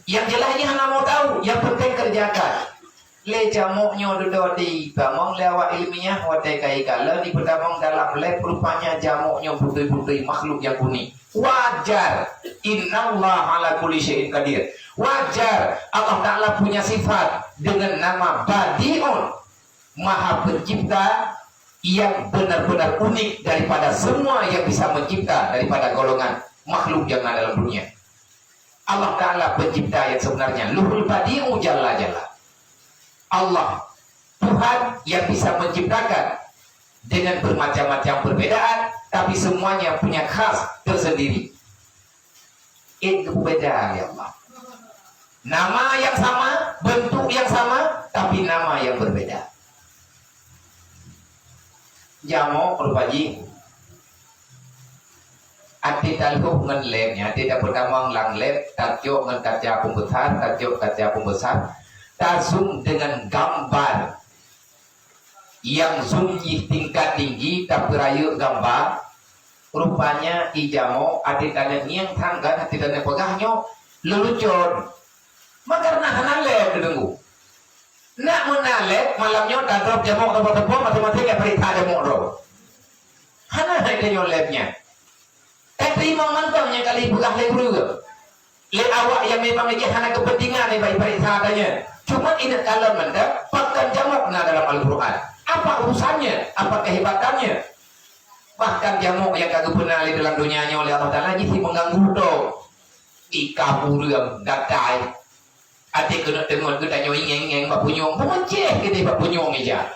yang jelasnya hanya mau tahu yang penting kerjakan le jamuknya duduk di bamong lewat ilmiah wate kai kala di berdamong dalam le rupanya jamuknya putih-putih makhluk yang kuning wajar innallaha ala kulli syai'in qadir. Wajar Allah Ta'ala punya sifat dengan nama Badi'un Maha Pencipta yang benar-benar unik daripada semua yang bisa mencipta daripada golongan makhluk yang ada dalam dunia. Allah Ta'ala pencipta yang sebenarnya Luhul Badi'u Jalla Jalla. Allah Tuhan yang bisa menciptakan dengan bermacam-macam perbedaan tapi semuanya punya khas tersendiri. Itu beda ya Allah. Nama yang sama, bentuk yang sama, tapi nama yang berbeda. Jamu berbaji. Ati taluk ngan lepnya, tidak berdamang lang lep, tajuk ngan kaca pembesar, tajuk kaca pembesar, ta zoom dengan gambar yang zoomnya tingkat tinggi, tapi rayu gambar, rupanya ijamo, ati tanya niang tangga, ati tanya pegahnya, lelucon. Maka nah lep dengu. Nak menalep malamnya tak drop jamok tepuk-tepuk matematika perintah jamok roh. Hana ada lepnya. Tapi memang mantapnya kali bukan lebih juga. Le awak yang memang lagi hana kepentingan ni baik-baik sahaja. Cuma ini kalau mantap pakai jamok na dalam Al-Quran. Apa urusannya? Apa kehebatannya? Bahkan jamok yang kagak pernah di dalam dunianya oleh Allah Taala jadi mengganggu do. Ika burung gatai. Ati kena tengok kita nyong-nyeng bab punyong. Pemeceh kita bab punyong aja.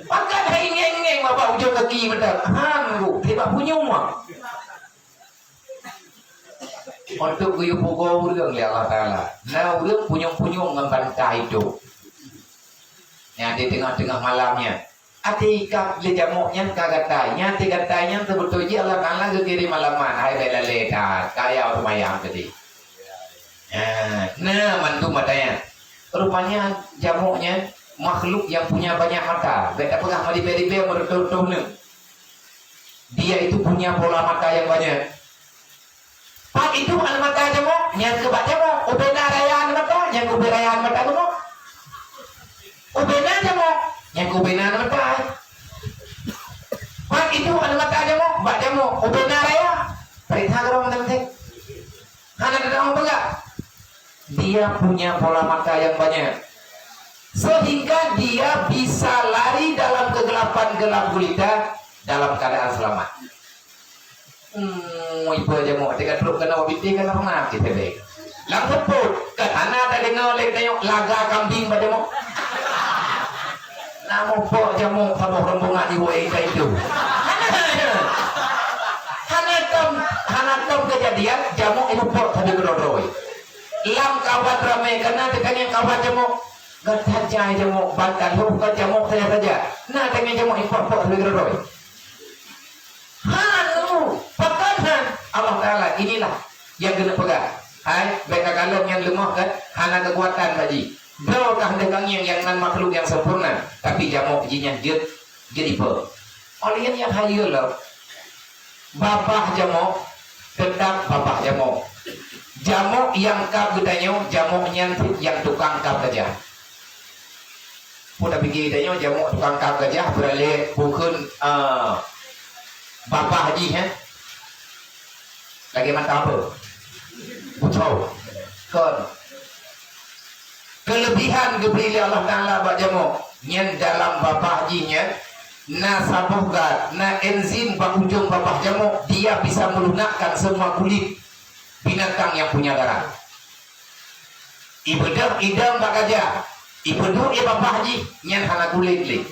Pakai nyeng-nyeng bab ujung kaki betul. Han lu, bab punyong mah. Untuk guyu pukul urang li Allah Taala. Nah urang punyong-punyong ngambantai itu. Ya di tengah-tengah malamnya. Ati kap le jamoknya kagatanya, tigatanya sebetulnya Allah Taala ke malaman. Hai belale ta, kaya lumayan tadi. Nah mantu matanya. Rupanya jamoknya makhluk yang punya banyak mata. Beda pegah madi beri-beri bertutur-tutur. Dia itu punya bola mata yang banyak. Pak itu an mata jamok, yang kebaca jamok, ubena rayaan mata, yang uberayaan mata jamok. Ubena jamok, yang ubena mata. Pak itu an mata jamok, bak jamok, ubena raya. Perintah kalau teman-teman. Hana datang apa? Dia punya pola mata yang banyak sehingga dia bisa lari dalam kegelapan gelap gulita dalam keadaan selamat. Ibu aja mau tekan perut kena wabiti kena mana kita deh. Langsung pun kan anak ada dengar oleh tengok laga kambing pada mau. Namun pok jamu sama rombongan ibu itu. Hanatom kejadian jamu ibu pok tadi beroroi. Lam kawat ramai karena tekannya kawat jamuk gataja jamuk batal bukan jamuk saja. Nah dengan jamuk impor-impor lebih roy. Hanu pakanan Allah Taala inilah yang kena pegang. Hai mereka kalau yang lemah kan hana kekuatan baji. Berkah dagangnya yang nan makhluk yang sempurna tapi jamuk jinya jadi per. Oleh yang hayul lah. Bapak jamuk tetap bapak jamuk. Jamuk yang kap gedanya, jamuknya yang tukang kap gajah. Pun tapi kita jamuk tukang kap gajah beralih bukan Bapak Haji lagi mantap apa? Betul. Kon. Kelebihan diberi Allah Taala buat jamuk yang dalam Bapak Hajinya na sabuhgat, na enzim ujung Bapak jamuk dia bisa melunakkan semua kulit binatang yang punya darah. Ibadah idam bak gajah. Ibadah Bapak Haji nyan hana kulit li.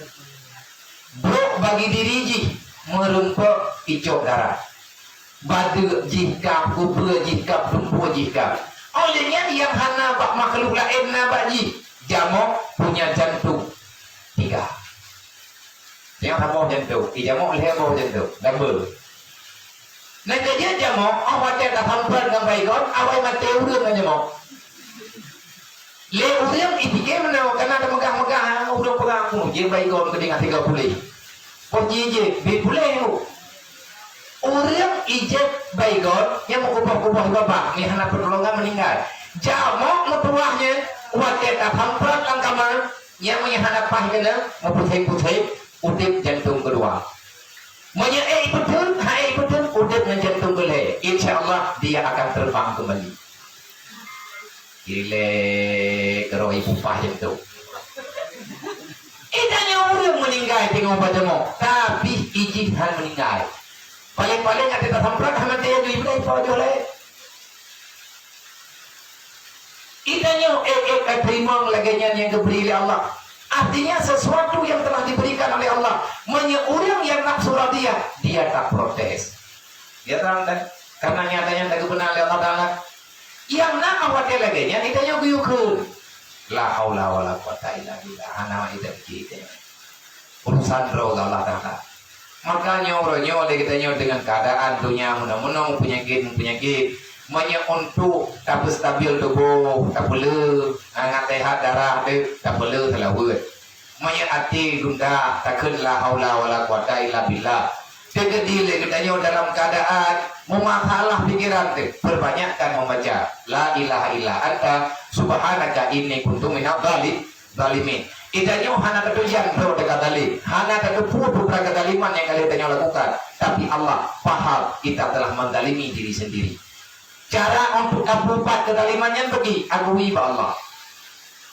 Bro bagi diri ji merempek icok darah. Badu jika kubur jika perempuan jika. Olehnya yang hana bak makhluk lain na bak ji jamok punya jantung 3. Yang habo jantung, jamok leher bawah jantung, double. Nah kerja jamok, awak tak hampan dengan baik kon, awak mati urang dengan jamok. Le urang itiknya mana? Karena ada megah-megah, urang pegang aku, je baik kon kedingat 30. Pergi je, boleh tu. Urang ijat baik kon, yang mau kubah-kubah bapak, ni hana pertolongan meninggal. Jamok lepuahnya, awak tak hampan langkaman, yang menghadap pah kena, mau putih-putih, utip jantung kedua. Menyai betul, hai betul, udah dengan jantung boleh. Insya Allah dia akan terbang kembali. Gile keroi ibu pah jantung. Itanya orang meninggal tengok bacamu, tapi izinhan meninggal. Paling-paling ada tersamprat sama dia jadi boleh boleh. Itanya terima lagi yang diberi oleh Allah. Artinya sesuatu yang telah diberikan oleh Allah. Orang yang nafsu dia tak protes. Dia terangkan karena nyatanya tak benar oleh Allah Taala. Yang nak awak lagi nya itanya guyukun. La haula wala quwata illa billah. Ana itu kita. Urusan roh Allah Taala. Makanya orangnya oleh kitanya dengan keadaan dunia mudah-mudahan penyakit banyak untuk tak stabil tubuh tak perlu ngatehat darah tak perlu terlawat banyak hati gunda tak kenlah haula wala quwata illa billah tegedi le kitanya dalam keadaan memahalah pikiran perbanyakkan membaca la ilaha illa anta subhanaka inni kuntu minadz zalimin. Idanya hana ketujuan bro dekat dalil, hana ketujuan daliman yang kalian tanya lakukan. Tapi Allah paham kita telah mendalimi diri sendiri. Cara untuk dapat kedalimannya bagi agui Allah.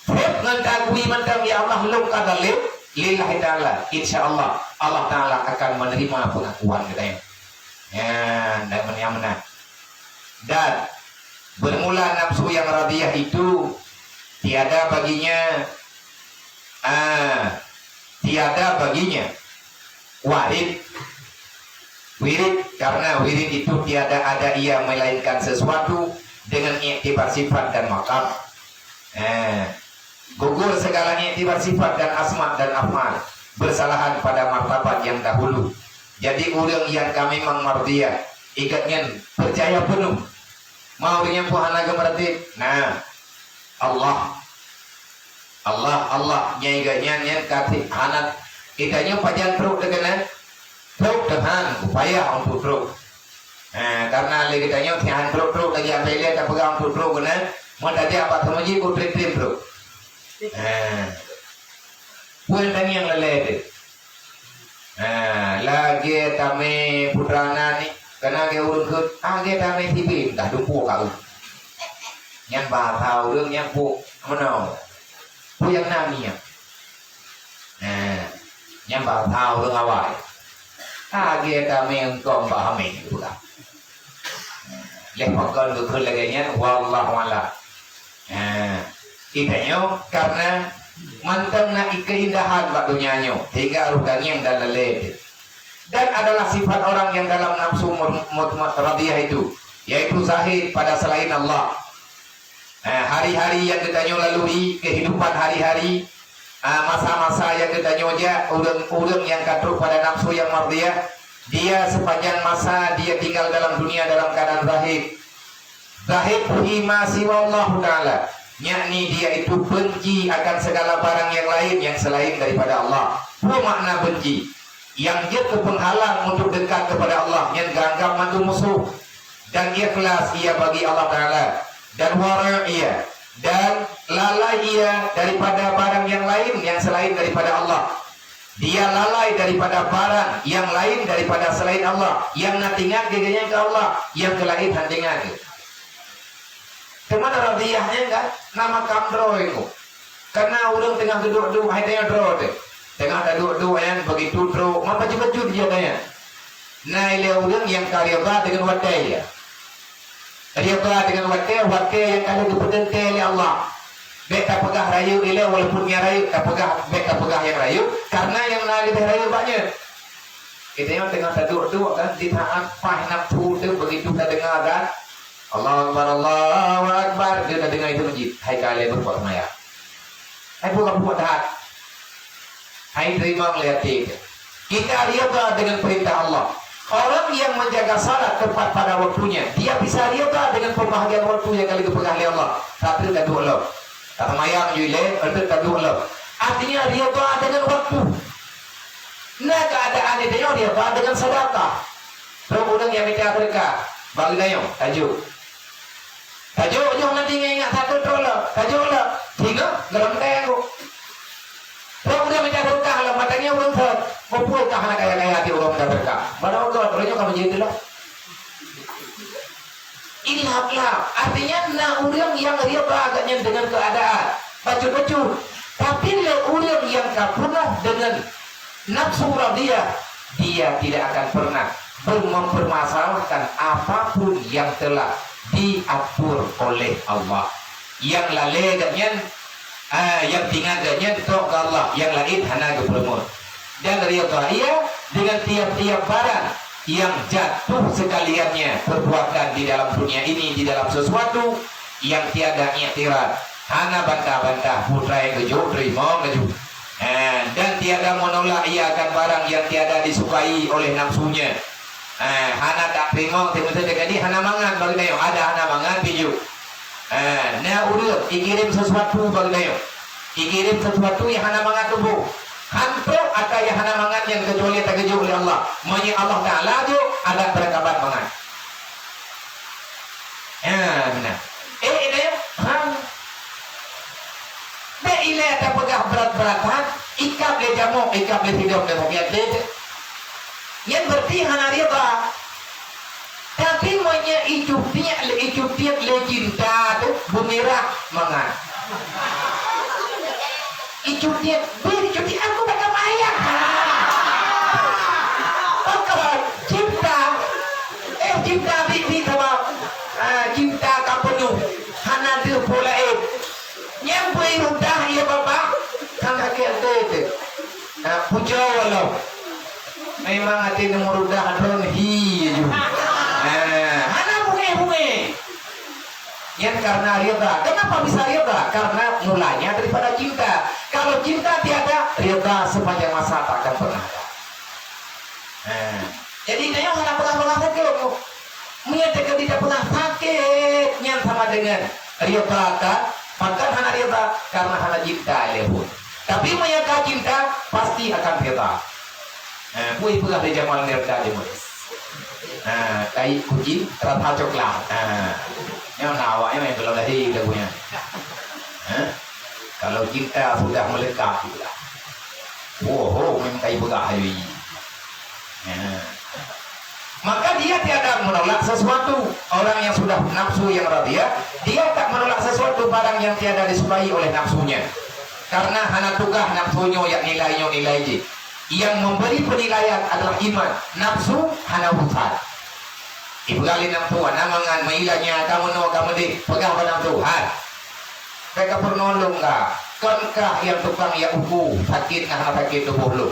Feb ngagui mentang ya Allah lum kadalil lillahi ta'ala. Insyaallah Allah Ta'ala akan menerima pengakuan kita. Ya, dan menang. Dan bermula nafsu yang radiyah itu tiada baginya wirid karena wirid itu tiada ada ia melainkan sesuatu dengan iktibar sifat dan maqam. Gugur segala iktibar sifat dan asma dan af'al bersalahan pada martabat yang dahulu. Jadi orang yang kami mangmardiyah ikatnya percaya penuh mau dengan puhana gemerti. Nah Allah nyai kati anak kitanya pajan truk dengan upaya untuk truk. Karena lagi kitanya tihan truk lagi ambil dia tak pegang untuk truk benar. Mau tadi apa temuji ku trip truk. Puan tani yang leleh. Lagi kami putrana ni karena dia urut ke lagi kami tibi dah dumpu kau. Yang bahau รื่องyang pu mana yang namanya yang bahau รื่องawal lagi kami engkau pahami juga lepakan ke lagi wallahu a'lam. Itanya karena mantang nak keindahan bak dunianya tiga rukan yang dan leleh dan adalah sifat orang yang dalam nafsu radiyah itu yaitu zahid pada selain Allah. Hari-hari yang kita lalui kehidupan hari-hari masa-masa yang kita nyoja urang yang katruk pada nafsu yang mardiyah dia sepanjang masa dia tinggal dalam dunia dalam keadaan zahid hima siwa Allah Ta'ala yakni dia itu benci akan segala barang yang lain yang selain daripada Allah. Apa makna benci? Yang dia penghalang untuk dekat kepada Allah yang ganggap mantu musuh dan ikhlas ia bagi Allah Ta'ala dan wara' ia dan lalai ia daripada barang yang lain yang selain daripada Allah. Dia lalai daripada barang yang lain daripada selain Allah yang natingan gegenya ke Allah yang kelain handingan kemana radiyahnya enggak nama kamdro itu karena orang tengah duduk-duduk hanya dro tengah duduk-duduk yang begitu dro apa baju dia tanya nah ile orang yang karya dengan wadai ya dia dengan wadai yang kali dipedente oleh Allah beta pegah rayu ile walaupun nya rayu tak beta pegah yang rayu karena yang lagi rayu banyak kita yang tengah duduk-duduk kan di taat pahinap tu begitu kita dengar kan Allahu Akbar dia dah dengar itu masjid hai kalian berbuat maya hai bukan buat taat hai terima melihat kita riyadha dengan perintah Allah. Orang yang menjaga salat tepat pada waktunya dia bisa riyadha dengan pembahagian waktu yang kali dipegang oleh Allah tapi tak dua lo kata mayang jule itu tak dua lo artinya riyadha dengan waktu nah keadaan dia riyadha dengan sedekah terus orang yang minta berkah bagi dayo tajuk nanti ingat satu trola tajuk lah tiga dalam tengok kalau udah minta berkah lah matanya orang ter kumpul kah nak kaya hati orang minta berkah mana orang orangnya kamu jadi lah ilhaqlah artinya nah orang yang riyadha agaknya dengan keadaan baju tapi orang yang kapunah dengan nafsu radiyah dia tidak akan pernah mempermasalahkan apapun yang telah diatur oleh Allah yang laleganya yang tinggalnya itu ke Allah yang lain hana kepermur dan riyadha ia dengan tiap-tiap barang yang jatuh sekaliannya perbuatan di dalam dunia ini di dalam sesuatu yang tiada i'tirad hana bantah-bantah putra yang keju terima keju dan tiada menolak ia akan barang yang tiada disukai oleh nafsunya. Hana tak terima tiba-tiba jadi hana mangan bagi dayo, ada hana mangan biju. Nah urut ikirim sesuatu bagi dayo, ikirim sesuatu yang hana mangan tubuh. Hantu ada yang hana mangan yang kecuali tak keju oleh Allah. Menyi Allah Taala tu ada berkabar mangan. Benar. Dayo, Ile tak pegah berat-beratan, ikap le jamu, ikap le tidur le bagian dede. Yang berarti hana rida. Tapi monya icup tiap le cinta tu bumirah mangan. Icup tiap aku tak kebayang. Okey, cinta bibi kebab. Cinta kapenuh. Hana tu pula yang boleh udah ya bapak kan kakek itu puja walau memang hati nomor udah adron hi mana bunge yang karena rida. Kenapa bisa rida? Karena mulanya daripada cinta. Kalau cinta tiada, rida sepanjang masa tak akan pernah ada. Jadi dia hanya pernah sakit menyatakan tidak pernah sakit yang sama dengan rida. Maka hana rida karena hana cinta lehun. Tapi menyangka cinta pasti akan rida. Kui pula di zaman rida di mulis. Kai kucing rata coklat. Yang nawaknya yang belum lahir lagunya. Kalau cinta sudah melekat pula. Memang kai pegah hari. Maka dia tiada menolak sesuatu. Orang yang sudah nafsu yang radia, dia tak menolak sesuatu barang yang tiada disukai oleh nafsunya. Karena hana tukah nafsunya yang nilai je. Yang memberi penilaian adalah iman. Nafsu hana hutad. Ibu kali nafsu hana mangan mailanya kamu di pegang pada Tuhan. Mereka pernolong kah? Konkah yang tukang yang uku sakit ngah sakit tubuh lu.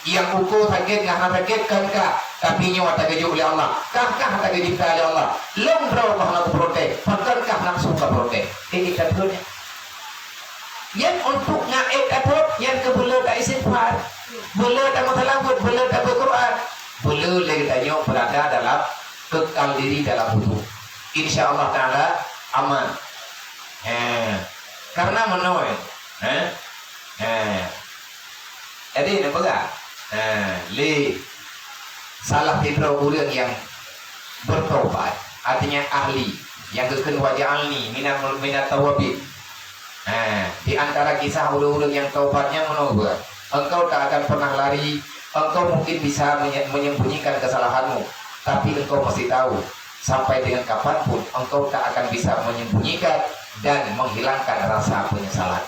Yang ukur sakit ngah sakit kankah tapi nyawa tak keju oleh Allah kankah tak dicipta oleh Allah lombrau Allah protek pakankah nafsu ka protek ini kadone yang untuk ngaek kadot yang kebelo tak istighfar belo tak mutalawud belo tak berquran belo lagi tanya berada dalam kekal diri dalam wudu insyaallah taala aman karena menoi jadi ini pegang salah tidur orang yang bertobat artinya ahli yang keken wajah ahli minat tawabin. Di antara kisah orang-orang yang taubatnya menolak, engkau tak akan pernah lari, engkau mungkin bisa menyembunyikan kesalahanmu, tapi engkau mesti tahu sampai dengan kapanpun engkau tak akan bisa menyembunyikan dan menghilangkan rasa penyesalan.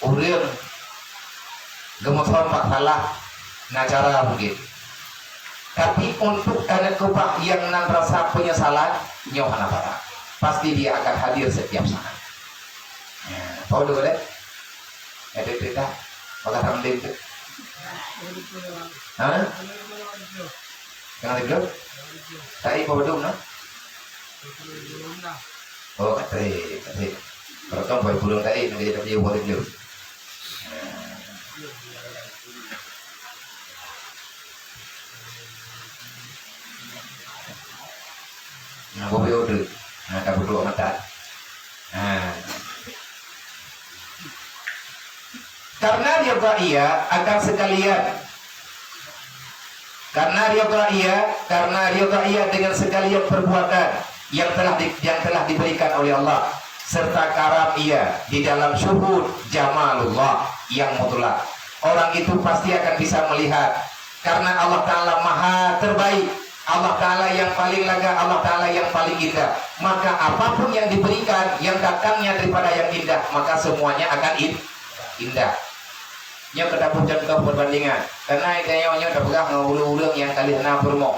Orang gemosan masalah nacara mungkin, tapi untuk karena kubah yang nan rasa penyesalan nyohana pada pasti dia akan hadir setiap saat. Tahu dulu deh, ada cerita, bakal ramai itu. Jangan tidur. Tadi kau berdua, no? Oh, tadi. Bertemu bayi burung tadi, nanti kita jauh boleh jauh. Bobi order, tak berdoa mata. Karena dia akan sekalian. Karena dia dengan sekalian perbuatan yang telah diberikan oleh Allah serta karam ia di dalam syuhud jamalullah yang mutlak. Orang itu pasti akan bisa melihat karena Allah Ta'ala maha terbaik, Allah Ta'ala yang paling lega, Allah Ta'ala yang paling indah. Maka apapun yang diberikan yang datangnya daripada yang indah, maka semuanya akan indah. Nya kedapur contoh perbandingan karena idenya dah pegang ngulung-ulung yang kali na bermoh.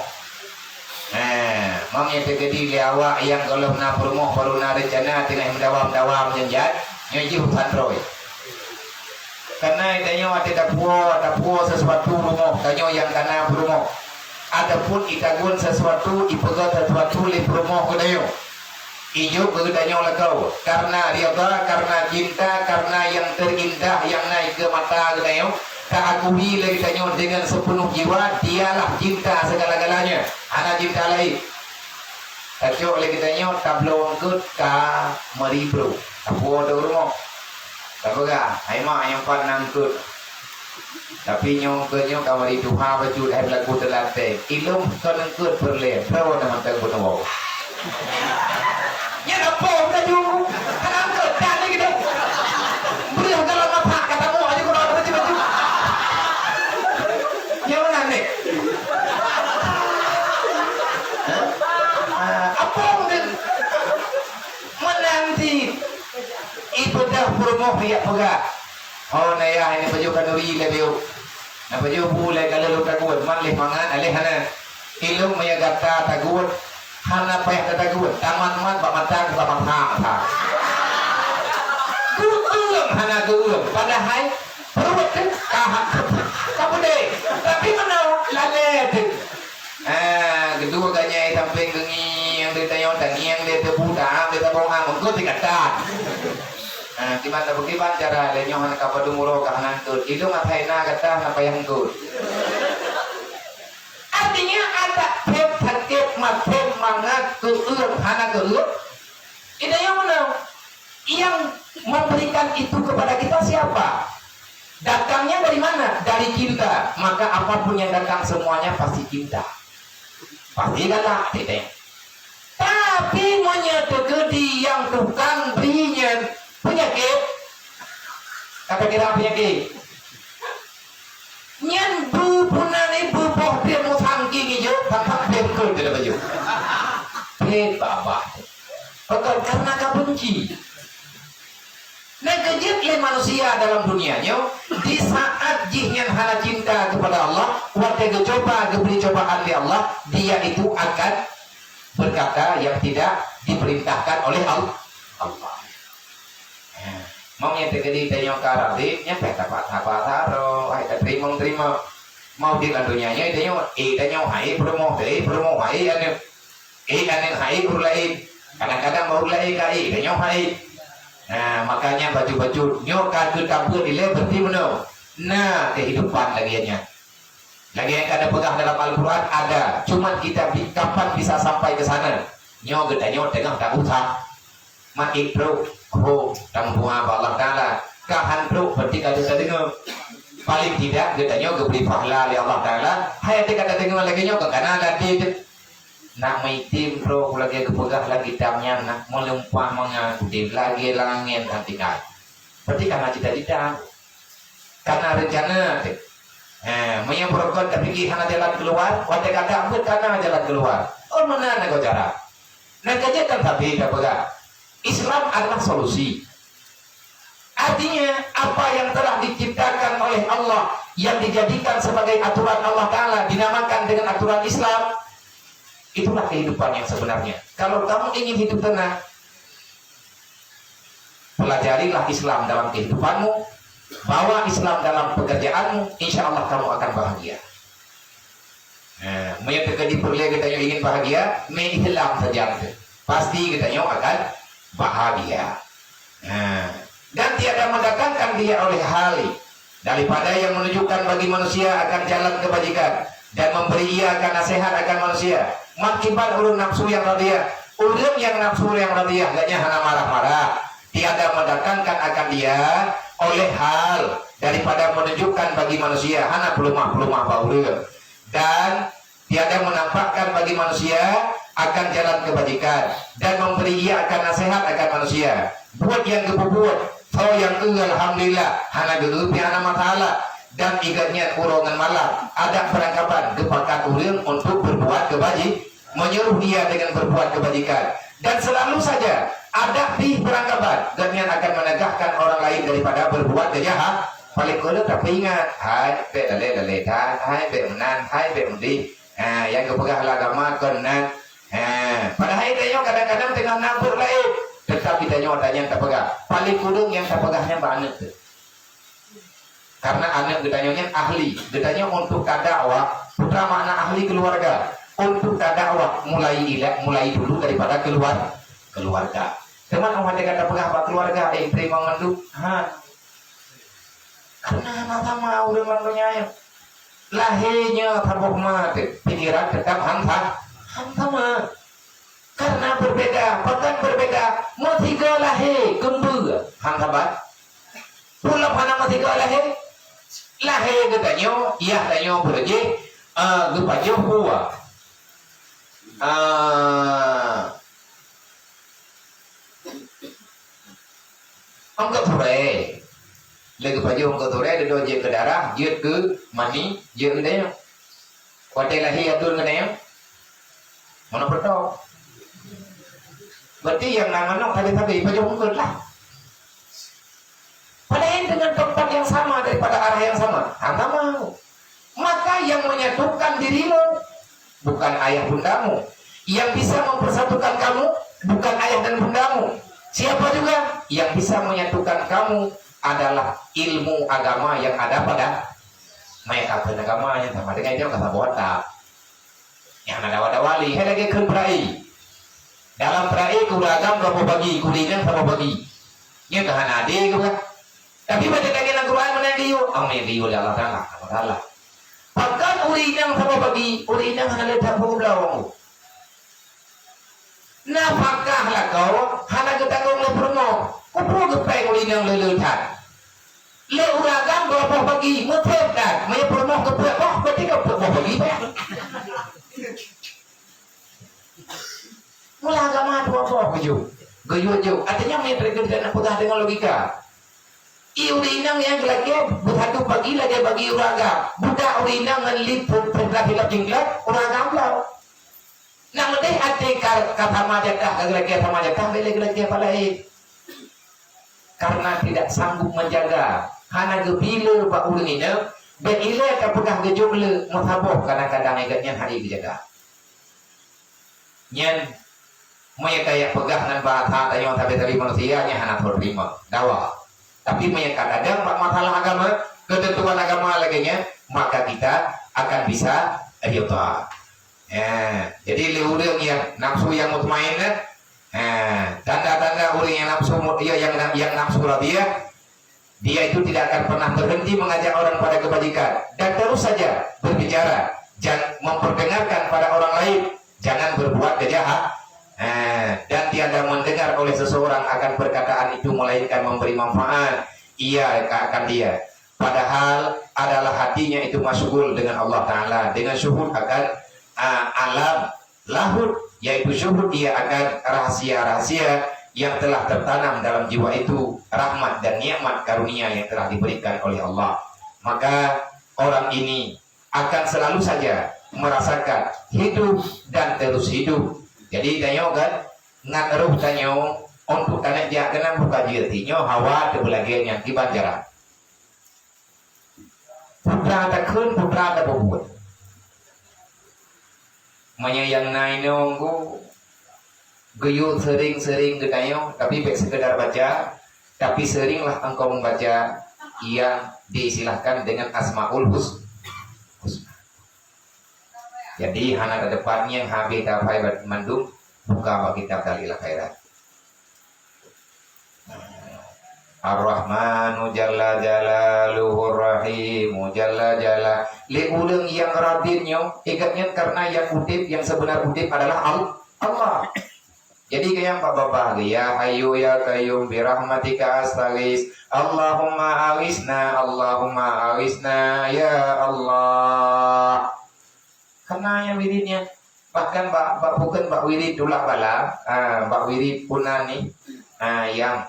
Mamnya terjadi liawa yang kalau na bermoh baru na rencana tengah mendawam jenjat nyoji hutan roy. Karena idenya ada dapur sesuatu rumah kanyo yang kana bermoh. Adapun itagun sesuatu ipegat sesuatu li bermoh kedayo. Ijo bertanya oleh kau karena rida, karena cinta, karena yang terindah yang naik ke mata kita keakui lagi tanya dengan sepenuh jiwa, dialah cinta segala-galanya. Anak cinta lain. Tajuk lagi tanya tablong ke meribro. Apa ada rumah? Tak apa, aima yang panang ke. Tapi nyong ke nyong kamar itu ha baju dah berlaku terlatih. Ilmu kan ke perle, perawan nama tak pun ya apa baju kan angkat tadi gitu beri kalau apa kata mu aja kalau ada baju ya mana nih apa mungkin menanti ibadah promo ya pega oh naya ini baju kanuri lebih na baju boleh kalau lu takut malih mangan alih hana ilmu maya gata takut hana payah kata gue taman-taman pak matang pak matang gue hana gue padahal perut kahak kamu deh tapi mana lalet kedua ganya samping gengi yang ditanya tangi yang dia terbuka dia terbongkar mengko dikatakan di mana bagaimana cara lenyo hana kapadu muro kahanan tu itu mataina kata apa yang tu artinya ada sakit matem mangat keurang hana keurang itu yang mana yang memberikan itu kepada kita siapa? Datangnya dari mana? Dari cinta. Maka apapun yang datang semuanya pasti cinta, pasti kata tidak. Tapi menyedekati yang tukang berinya penyakit, kata kira penyakit nyen bu punane bu boh dia mau sangking hijau tanpa bengkel tidak baju baba karena kau benci nah kejut le manusia dalam dunianya di saat jihnya hana cinta kepada Allah waktu coba diberi cobaan di Allah dia itu akan berkata yang tidak diperintahkan oleh Allah mau yang terjadi tanya karate nya peta apa taro ai terima mau di dunianya tanya hai promo hai ane hai lain kadang-kadang baru lain kai tanya hai nah makanya baju-baju nyoka ke campur dile berarti benar nah kehidupan lagiannya lagi yang ada pegang dalam Al-Quran ada cuma kita kapan bisa sampai ke sana nyoga tanya tengah tak usah mati bro oh tanggungan Allah Ta'ala kahan bro ketika kita dengar paling tidak kita nyoga beri pahala oleh Allah Ta'ala hai kita dengar lagi nyoga karena lagi nak maitim bro lagi kepegah lagi tamnya nak melumpah mengakuti lagi langit nanti kan berarti karena cita-cita karena rencana menyemprotkan tapi karena jalan keluar waktu kata ambut karena jalan keluar oh mana nak cara nak kerja kan tapi kepegah Islam adalah solusi. Artinya apa yang telah diciptakan oleh Allah yang dijadikan sebagai aturan Allah Ta'ala dinamakan dengan aturan Islam, itulah kehidupan yang sebenarnya. Kalau kamu ingin hidup tenang, pelajarilah Islam dalam kehidupanmu, bawa Islam dalam pekerjaanmu, insya Allah kamu akan bahagia. Menyatakan di perleh kita yang ingin bahagia, Islam saja pasti kita yang akan bahagia. Dan tiada mendatangkan dia oleh hal daripada yang menunjukkan bagi manusia akan jalan kebajikan dan memberi ia akan nasihat akan manusia. Makiban ulun nafsu yang radiyah, ulun yang nafsu yang radiyah, gaknya hana marah-marah. Tiada mendatangkan akan dia oleh hal daripada menunjukkan bagi manusia hana pelumah-pelumah baulun dan tiada menampakkan bagi manusia akan jalan kebajikan dan memberi ia akan nasihat akan manusia. Buat yang kebubuat, so yang alhamdulillah, hana gerupi hana masalah dan igatnya urongan malam. Ada perangkapan kepakat urin untuk berbuat kebajikan, menyuruh dia dengan berbuat kebajikan dan selalu saja ada di perangkapan dan yang akan menegakkan orang lain daripada berbuat kejahat. Paling kuda tapi ingat, hai be lale hai be menan, hai be undi. Yang kepegang agama konan. Padahal itu kadang-kadang tengah nabur lain, tetapi tanya tak pegang. Paling kurung yang tak pegahnya banget. Karena anak getanya ahli, getanya untuk dakwah, putra mana ahli keluarga, untuk dakwah mulai dulu daripada keluarga. Teman orang kata pegah pak keluarga terima ngandung. Karena mata mau dengan dunia lahirnya tabuk mati pikiran tetap hanta mah. Karena berbeda, bahkan berbeda. Matiga lahir kembali hanta bat. Pulau mana matiga lahir katanya, iya katanya berje, gepajo huwa. Angkat sore, lagi baju angkat sore ada dua je ke darah, je ke mani, je ke daya. Wadai lahir atur ke daya, mana betul? Berarti yang namanya tadi baju angkat lah. Padahal dengan tempat yang sama daripada arah yang sama, anda mau. Maka yang menyatukan dirimu bukan ayah bundamu, yang bisa mempersatukan kamu bukan ayah dan bundamu. Siapa juga yang bisa menyatukan kamu adalah ilmu agama yang ada pada mereka agama yang sama dengan itu kata botak yang ada wadah wali lagi ke perai dalam perai kuragam berapa bagi kulinan sama bagi ini kahana ade juga tapi pada lagi nak Quran mana dia amin dia oleh Allah Taala bahkan urinang sama bagi urinang hanya letak belawang. Napakah lah kau hana ketanggung le promo kupu gepeng ulinang leletan le uragam berapa bagi metep dah me promo gepeng berarti kau berapa bagi pak mula agama dua apa geyu artinya me terkena putah dengan logika ulinang yang lagi bukan bagi lagi bagi uragam budak ulinang ngeliput perlah tinggal uragam lah. Nah, lebih hati kata majatah, lagi sama majatah, lagi apa lain? Karena tidak sanggup menjaga, hanya gebila pak ulun ini, bila kapugah gejumle mutaboh kadang-kadang ikatnya hari dijaga. Nyen, mereka yang pegah dengan bahasa tanya tapi dari manusianya hanya terima dawa. Tapi mereka kadang masalah agama, ketentuan agama laginya, maka kita akan bisa riota. Jadi orang yang nafsu yang mutmain tanda-tanda orang yang nafsu yang nafsu rabiah dia itu tidak akan pernah berhenti mengajak orang pada kebajikan dan terus saja berbicara jangan memperdengarkan pada orang lain jangan berbuat kejahat dan tiada mendengar oleh seseorang akan perkataan itu melainkan memberi manfaat ia akan dia padahal adalah hatinya itu masyghul dengan Allah Ta'ala dengan syuhud akan alam lahut yaitu syuhud dia akan rahasia-rahasia yang telah tertanam dalam jiwa itu rahmat dan nikmat karunia yang telah diberikan oleh Allah maka orang ini akan selalu saja merasakan hidup dan terus hidup jadi tanyo kan ngaruh tanyo untuk tanah dia kena buka jirtinya hawa terbelagian yang kibanjaran putra tak kun putra tak berbuat yang nainongku geyu sering-sering gedayo tapi baik sekedar baca tapi seringlah engkau membaca yang diistilahkan dengan asmaul husna jadi hana ke depannya yang habis dapai mandung buka kitab dalilah khairat Ar-Rahmanu Jalla Jalaluhur Rahimu Jalla Jalla li udeng yang rabinnya ikatnya karena yang udip yang sebenar udip adalah Allah jadi kayak Pak Bapak ya Hayyu ya Qayyum birahmatika astaghis Allahumma awisna ya Allah karena yang wiridnya bahkan Pak bukan Pak wirid tulak bala Pak wirid punani yang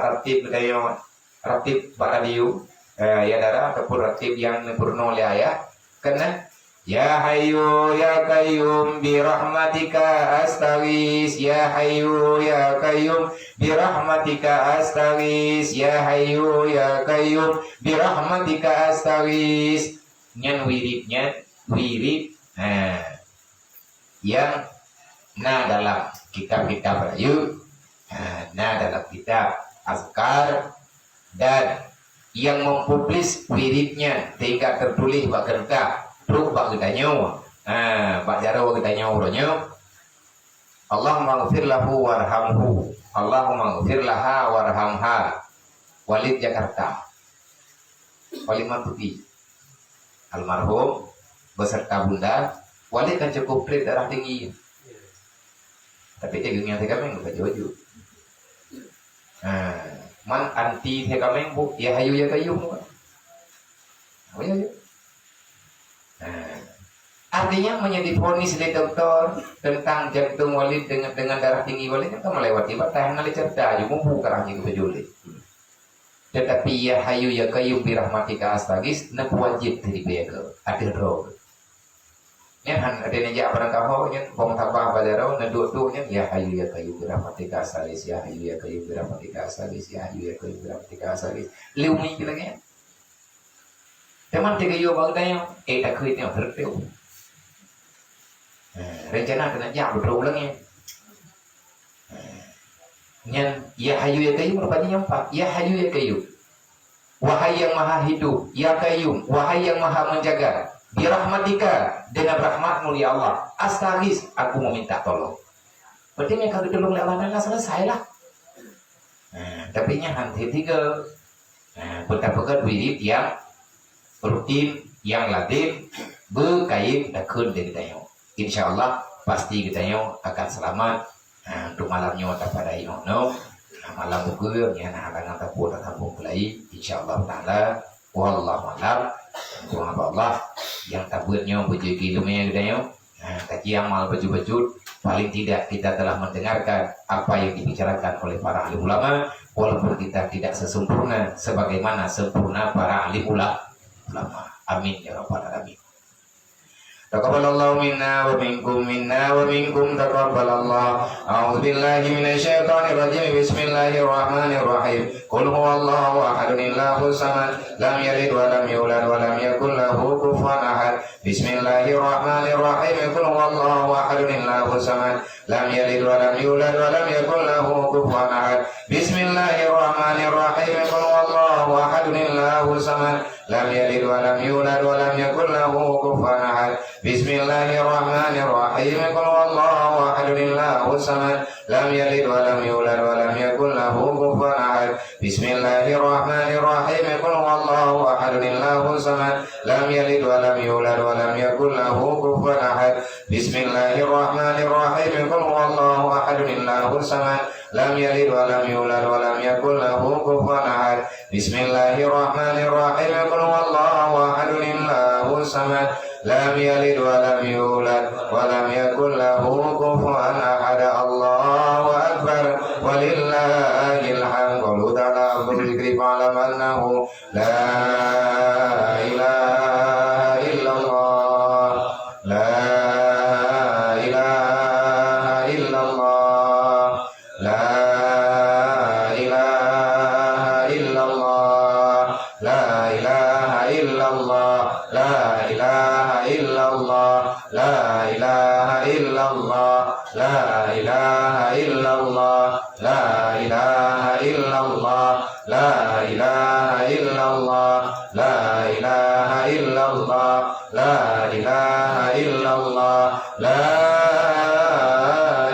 ratib kayo ratib radio ya darah ataupun ratib yang purno oleh ayah kena ya hayyu ya qayyum bi rahmatika astaghis ya hayyu ya qayyum bi rahmatika astaghis ya hayyu ya qayyum bi rahmatika astaghis nyan wiridnya wirid yang dalam kitab-kitab rayu dalam kitab azkar dan yang mempublis wiridnya tidak tertulis bak kertas truk bak gedanyo Pak Jaro kita nyawronya Allahumma ghfir lahu warhamhu Allahumma ghfir laha warhamha Walid Jakarta Walid Matuki almarhum beserta bunda Walid kan cukup pelit darah tinggi tapi jagungnya teh kami nggak jauh man anti teh kami bu ya hayu ya kayu oh ya artinya menjadi vonis dari dokter tentang jantung Walid dengan darah tinggi Walid itu melewati batas yang cerita juga bukan itu berjulit. Tetapi ya hayu ya kayu birahmatika astagis nak wajib dari bego ada roh. Ya han ada nanya apa kau nya bong tabah badaro na dua-duanya ya hayu ya kayu birahmatika astagis ya hayu ya kayu birahmatika astagis ya hayu ya kayu birahmatika astagis. Liumi bilangnya. Teman tiga yo bagdanya tak kuitnya terteu. Rencana kena jauh berulangnya. Nyan ya hayu ya kayu merupanya empat. Ya hayu ya kayu. Wahai yang maha hidup, ya kayu, wahai yang maha menjaga. Birahmatika dengan rahmatmu ya Allah. Astagis, aku meminta tolong. Berarti yang kalau tolong Allah dan selesai lah. Tapi nyan henti tiga. Betul-betul wirid yang rutin, yang latih, berkait dan kun dari tayo. Insya Allah pasti kita akan selamat untuk malamnya pada inono malam buku yang halangan tapur tampung pelai insya Allah taala wallahu alam Allah yang tabutnya bejuki lumanya kita kaji amal baju-baju paling tidak kita telah mendengarkan apa yang dibicarakan oleh para ahli ulama walaupun kita tidak sesempurna sebagaimana sempurna para ahli ulama amin ya rabbal alamin. Taqabbalallahu minna wa minkum taqabbalallah. A'udzu billahi minasy syaithanir rajim. Bismillahirrahmanirrahim. Qul huwallahu ahad, Allahus samad, lam yalid wa lam yulad wa lam yakul lahu kufuwan ahad. Bismillahirrahmanirrahim. Qul huwallahu ahad, Allahus samad, lam yalid wa lam yulad wa lam yakul lahu kufuwan ahad. Bismillahirrahmanirrahim. Qul huwallahu ahad, Allahus samad, lam yalid wa lam yulad wa lam yakul lahu kufuwan ahad. Bismillahirrahmanirrahim. Qul huwallahu ahad, Allahus samad, lam yalid wa lam yulad wa lam yakul lahu kufuwan ahad. Bismillahirrahmanirrahim. Qul huwallahu ahad, Allahus samad, lam yalid wa lam yulad wa lam yakul lahu kufuwan ahad. Bismillahirrahmanirrahim. Qul huwallahu ahad, Allahus samad, lam yalid wa lam yulad wa lam yakul lahu kufuwan ahad. Bismillahirrahmanirrahim. Qul huwallahu ahad, Allahus samad, lam yalid wa lam yulad wa lam yakul lahu kufuwan ahad. Allahu akbar walillahil hamd. Qul ta'ala Abdul Zikri fa'lam annahu la ilaha illallah la ilaha illallah la ilaha illallah la ilaha illallah la ilaha illallah la ilaha illallah la ilaha illallah la ilaha illallah la ilaha illallah la ilaha illallah la ilaha illallah la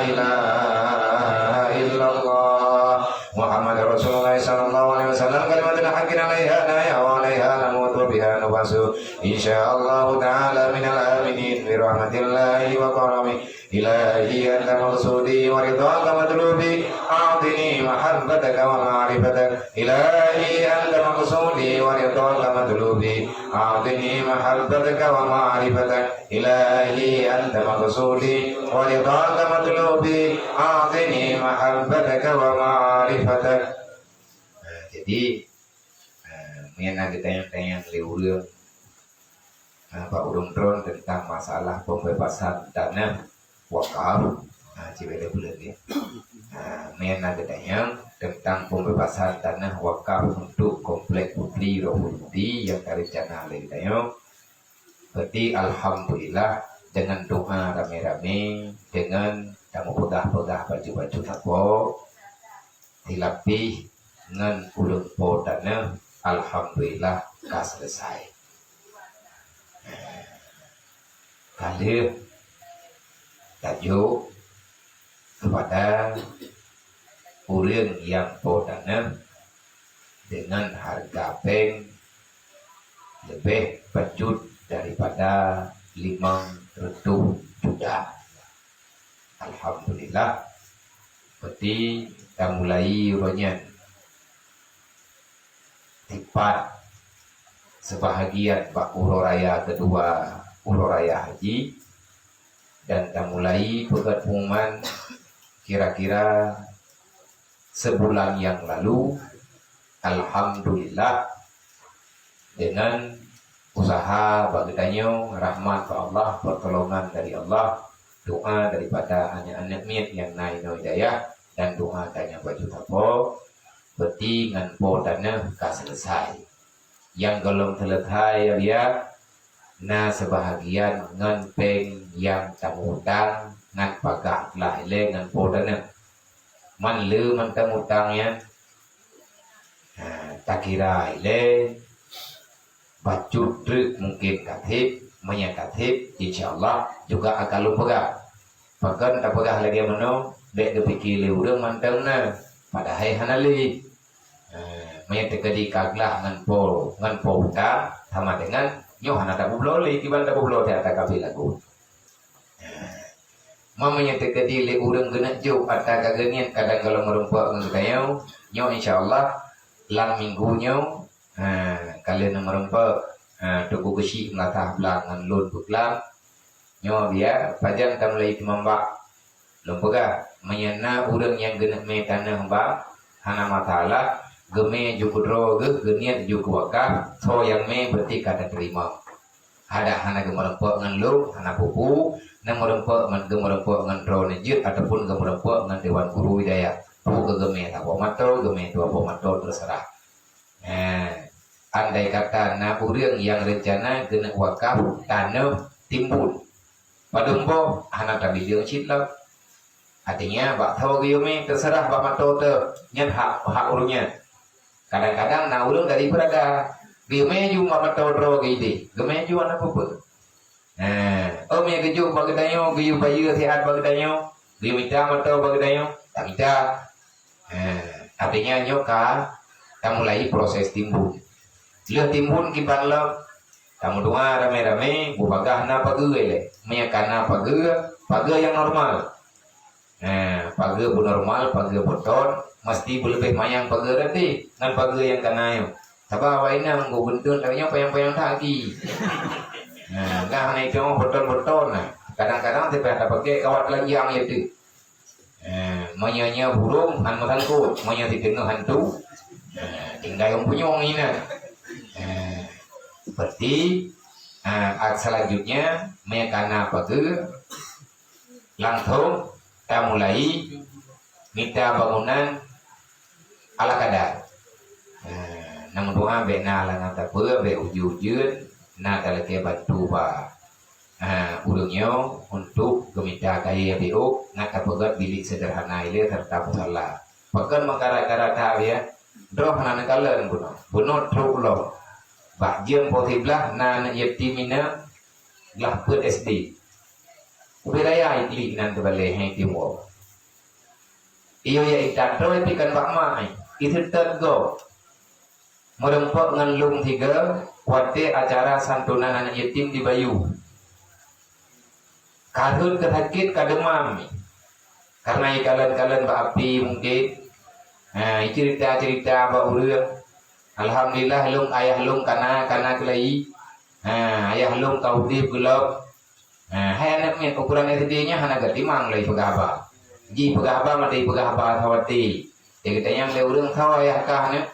ilaha illallah Muhammad Rasulullah sallallahu alaihi wasallam kalimatun haqqin 'alaiha nahya wa 'alaiha namutu biha nubasu insyaallah ta'ala minal aminin bi rahmatillahi wa karami ilahi anta maqsudi wa ridhaka matlubi a'tini mahabbataka wa ma'rifatak ilahi anta maqsudi wa ridhaka matlubi a'tini mahabbataka wa ma'rifatak ilahi anta maqsudi wa ridhaka matlubi a'tini mahabbataka wa ma'rifatak. Jadi mengenai ditanya-tanya liur Pak Urung Tron tentang masalah pembebasan tanah wakaf cibele bulan ya. Mengenai ditanya tentang pembebasan tanah wakaf untuk komplek Putri Rohudi yang rencana oleh ditanya. Berarti alhamdulillah dengan doa rame-rame dengan tamu pedah-pedah baju-baju takwa dilapih dengan ulun po tanah alhamdulillah selesai. kali tajuk kepada orang yang podana dengan harga peng lebih pecut daripada 500 juta. Alhamdulillah. Berarti kita mulai urunnya tepat sebahagian Pak Uro Raya kedua Uro Raya Haji, dan kita mulai pegat pengumuman kira-kira sebulan yang lalu. Alhamdulillah dengan usaha bagainya rahmat Allah, pertolongan dari Allah, doa daripada anak-anak miat yang naik hidayah, dan doa tanya baju tapo berarti ngan po dana ka selesai. Yang belum selesai dia na sebahagian ngan peng yang tamu hutang ngan pagak lah le ngan po dana man le man tamu hutangnya tak kira le bacut truk mungkin katib menyakatib, insyaallah juga akan lupa bahkan tak pegah lagi mana dek dipikir urang mantang na pada hai hanali menyatakan kaglah ngan po ta sama dengan nyoh hana tak bublo li kiban tak bublo tak kabil lagu mamanya tekadi le urang genak jo ata kagenian kadang kalau merempak ngan kayau nyoh insyaallah lang minggunya kalian merempak tuku besi melatah belangan lun buklam nyo dia pajang tam lai timamba lompaga menyana urang yang genak me tanah ba hana matala geme jukudro ge geniat jukuaka so yang me berarti kada terima ada hana gemerempok ngan lu hana pupu na merempok ngan gemerempok ngan ro nejit ataupun gemerempok ngan dewan guru hidayah pupu ke geme apa mato geme tu apa mato terserah. Andai kata na urang yang rencana kena wakaf tanah timbul padumbo hana tabi dia citlah artinya bak tahu giume terserah bak mato te nyen hak urungnya. Kadang-kadang na urang dari berada giume ju bak mato ro gidi geme ju ana pupu me geju bag dayo giu bayu sehat bag dayo giu minta mato bag dayo tak minta artinya nyoka kita mulai proses timbul. Lihat timbun kiban lo, kamu doa rame-rame, bubagah na pagge le, meyakana pagge yang normal. Pagge bu normal, pagge beton, mesti lebih mayang pagge nanti, nan pagge yang kanayo. Sabah waina nggo bentun tanya payang-payang lagi. Nah naik cuma beton-beton. Kadang-kadang tidak ada pakai kawat lanjang itu. Manyanya burung, han matangkut, manya ditengah hantu. Tinggal yang punya orang ini. Berarti selanjutnya mekana pagge langsung kita mulai minta bangunan ala kadar. Nang doa bena langan tapeur be ujud-ujud na talake bantu ba urungnya untuk geminta kaya biuk ngata pegat bilik sederhana ile serta musala. Pekan makara-kara ta ya. Droh nana kalen buno truk lo bak jem potiblah nana yetimina lah put SD ubiraya itli nan terbalik hang timur iyo ya itato ikan bak mai itu tergo merempok ngan lung 3 wate acara santunan anak yatim di Bayu karun kerakit kademam karena ikalan-kalan bak api mungkin cerita-cerita bak urang. Alhamdulillah lung ayah lung kana kelai ayah lung kau dip gelap hai anak ni ukuran SD-nya hana gatimang lai pegahaba ji pegahaba mati pegahaba thawati kita yang le urang thaw ayah kah ne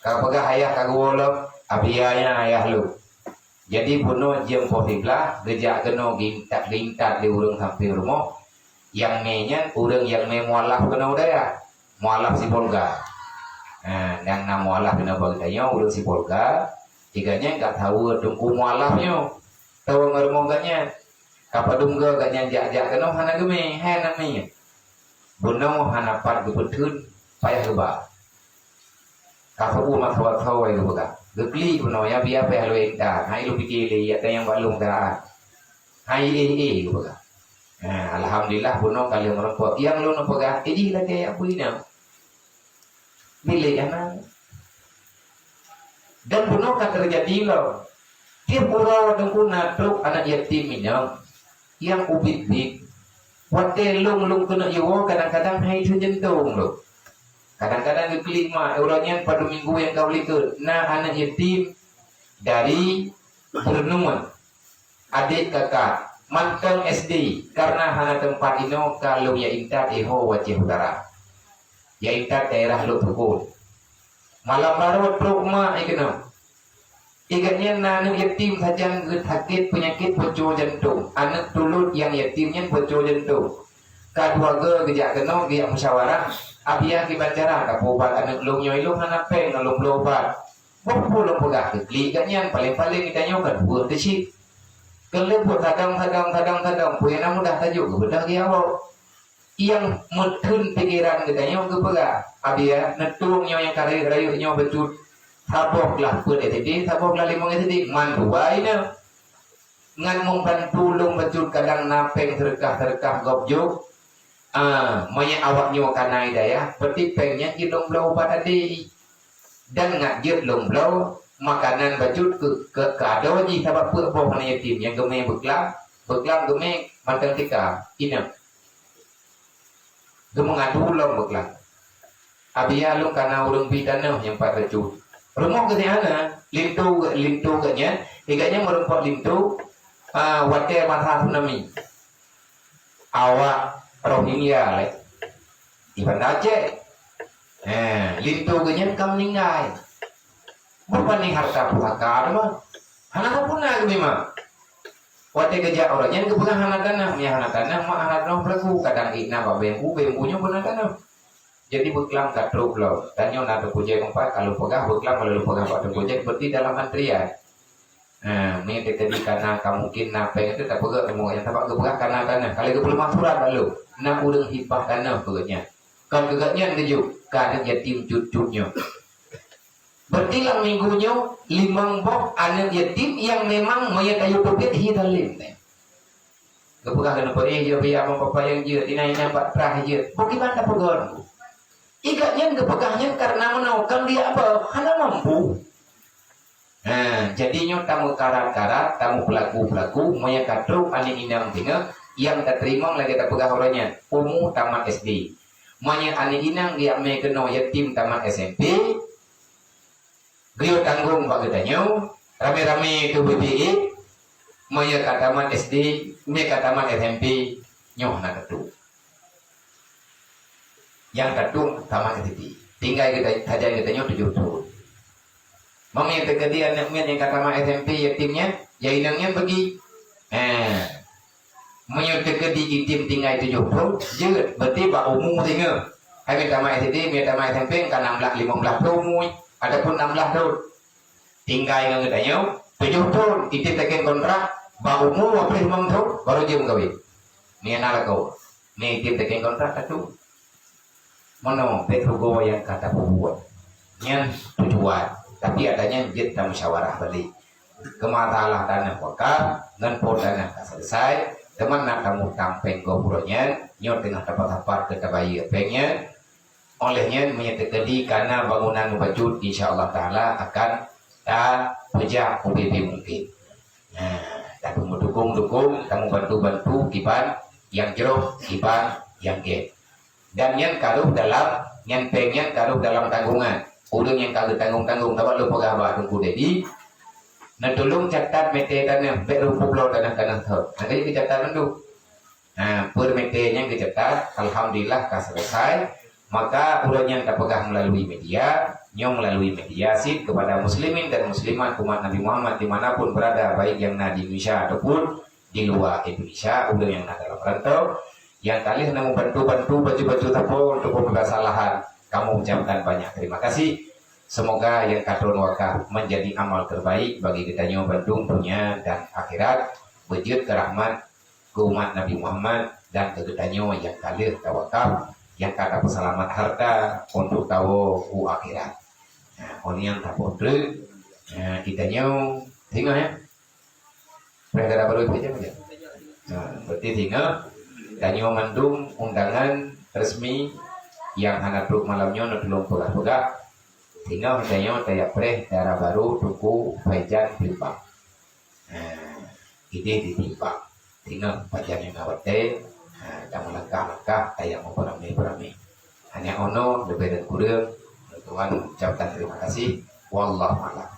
ka pegah ayah ka golop abianya ayah lu jadi puno jem posiblah gejak keno gintak di urang hampir rumah yang menyen urang yang mualaf kena udaya mualaf si polga yang nama mualaf kena bagainya urang si polga tiganya enggak tahu tungku mualafnya tahu ngermoganya kapadung ge ganya jak-jak kena hana geme hai namanya bunda mo hana pat gebetun payah geba kafu ma thawai geba gekli kuno ya biar payah lu engta hai lu pikir li ya yang balung dah hai gitu pegang. Nah, alhamdulillah buno kali merempok yang lu pegang ini lah kayak apa ini milik anak dan buno kan terjadi lo tiap pura dengkuna truk anak yatim minyak yang ubit-bit wate lung kena yawo kadang-kadang hai tu jentung lo kadang-kadang ke kelima orangnya pada minggu yang kau lihat nah anak yatim dari Purnuman adik kakak mantan SD karena hana tempat ino kalau ya intat eho wajah utara ya intat daerah lo tukun malam larut prokma ikno ikannya nanu yatim saja sakit penyakit bocor jantung anak tulut yang yatimnya bocor jantung kedua gejak keno dia musyawarah abia kibacara kapobat anak lo nyoy lo hana peng lo blobat boleh pegah kekli ikannya paling-paling ikannya kan buat kecil kalau buat kadang punya mudah tajuk bedah dia awal yang mutun pikiran katanya untuk pegang abia netungnya yang karir rayunya becut sabok lah pun itu sabok lah limong itu mandu baiknya ngan membantu lung becut kadang napeng terkah gobjuk maya awaknya kanai daya berarti pengnya hidung blau pada di dan ngajut lung blau makanan baju ke kado ji sabab pur boh na yatim yang gemeng beklam gemeng mantan tika ina gemeng adu long beklam abia lu kana urang bidana yang pada cu rumah ke sana lintu kanya iganya merumpok lintu wate masa tsunami awak Rohingya le di Banda Aceh lintu kanya kam meninggal bukan nih harta pusaka mah anak pun nak memang waktu kerja orangnya kepegang anak tanah ya anak tanah mah anak tanah pelaku kadang ina bembunya benar tanah jadi beklam katruk lo tanya nak puja empat kalau pegang beklam kalau pegang pada puja berarti dalam antrian ini tadi karena kamu mungkin napeng itu tak pegang semua yang tak kepegang karena tanah kalau ke belum surat lalu nak udang hibah tanah pegangnya kalau pegangnya kejuk kadang yatim cucunya berarti lang minggunya limang bok anak yatim yang memang mayat ayu topet hidalim kepegah kena perih je biar papa yang je ina pak prah je bagaimana pegon ikatnya kepegahnya karena menaukan dia apa hana mampu jadinya tamu karat-karat tamu pelaku mayat katru anak inang tinggal yang tak terima lagi tak pegah orangnya umum tamat SD mayat anak inang dia kena yatim tamat SMP Rio tanggung pak katanya rame-rame ke BPI maya kataman SD maya kataman SMP nyoh nak ketu yang ketu taman SD tinggal kita saja katanya 7 tahun mami yang terjadi anaknya yang kataman SMP yatimnya ya inangnya pergi maya terjadi yatim tinggal 7 tahun je berarti pak umum tinggal kami taman SD maya taman SMP kan 16 15 tahun adapun 16 tahun tinggal yang katanya 7 tahun itu tekan kontrak baru mu apa 5 tahun baru dia mengkawin ni anak kau ni itu tekan kontrak satu mana betul yang kata buat yang tujuan tapi adanya kita musyawarah balik kematalah tanah wakaf dan pun tanah selesai teman nak kamu tampeng goburonya nyot tengah tempat-tempat kita bayi pengnya olehnya menyatakan karena bangunan wajud insyaallah taala akan pejah UBB mungkin. Tapi dukung kamu bantu kipan yang jeruk kipan yang get dan yang karuh dalam yang pengen karuh dalam tanggungan udang yang karuh tanggung dapat lu pegawai tunggu dedi nah tolong catat mete tanah berupa pulau tanah thot nanti kita catat dulu per metenya kita catat alhamdulillah selesai maka urutnya kita pegang melalui media melalui mediasi kepada muslimin dan muslimat umat Nabi Muhammad dimanapun berada baik yang di Indonesia ataupun di luar Indonesia udah yang dalam rantau yang kalian mau bantu baju-baju tapol untuk kesalahan kamu ucapkan banyak terima kasih semoga yang kadron wakaf menjadi amal terbaik bagi kita nyawa Bandung dunia dan akhirat wujud kerahmat ke umat Nabi Muhammad dan ke kita nyawa yang kalian tawakal yang kata peselamat harta untuk tahu akhirat. Nah, yang tak bodoh, kita nyaw tinggal ya. Mereka baru baca. Nah, berarti tinggal danyo mendung undangan resmi yang anak truk malamnya nutulung pulang juga tinggal danyo tayak preh daerah baru tuku Faizan Blimbang. Ide ditimbang tinggal pajan yang ngawat dan melangkah-langkah tayak mau perami hanya ono lebih dan kurang. Tuhan ucapkan terima kasih. Wallahu a'lam.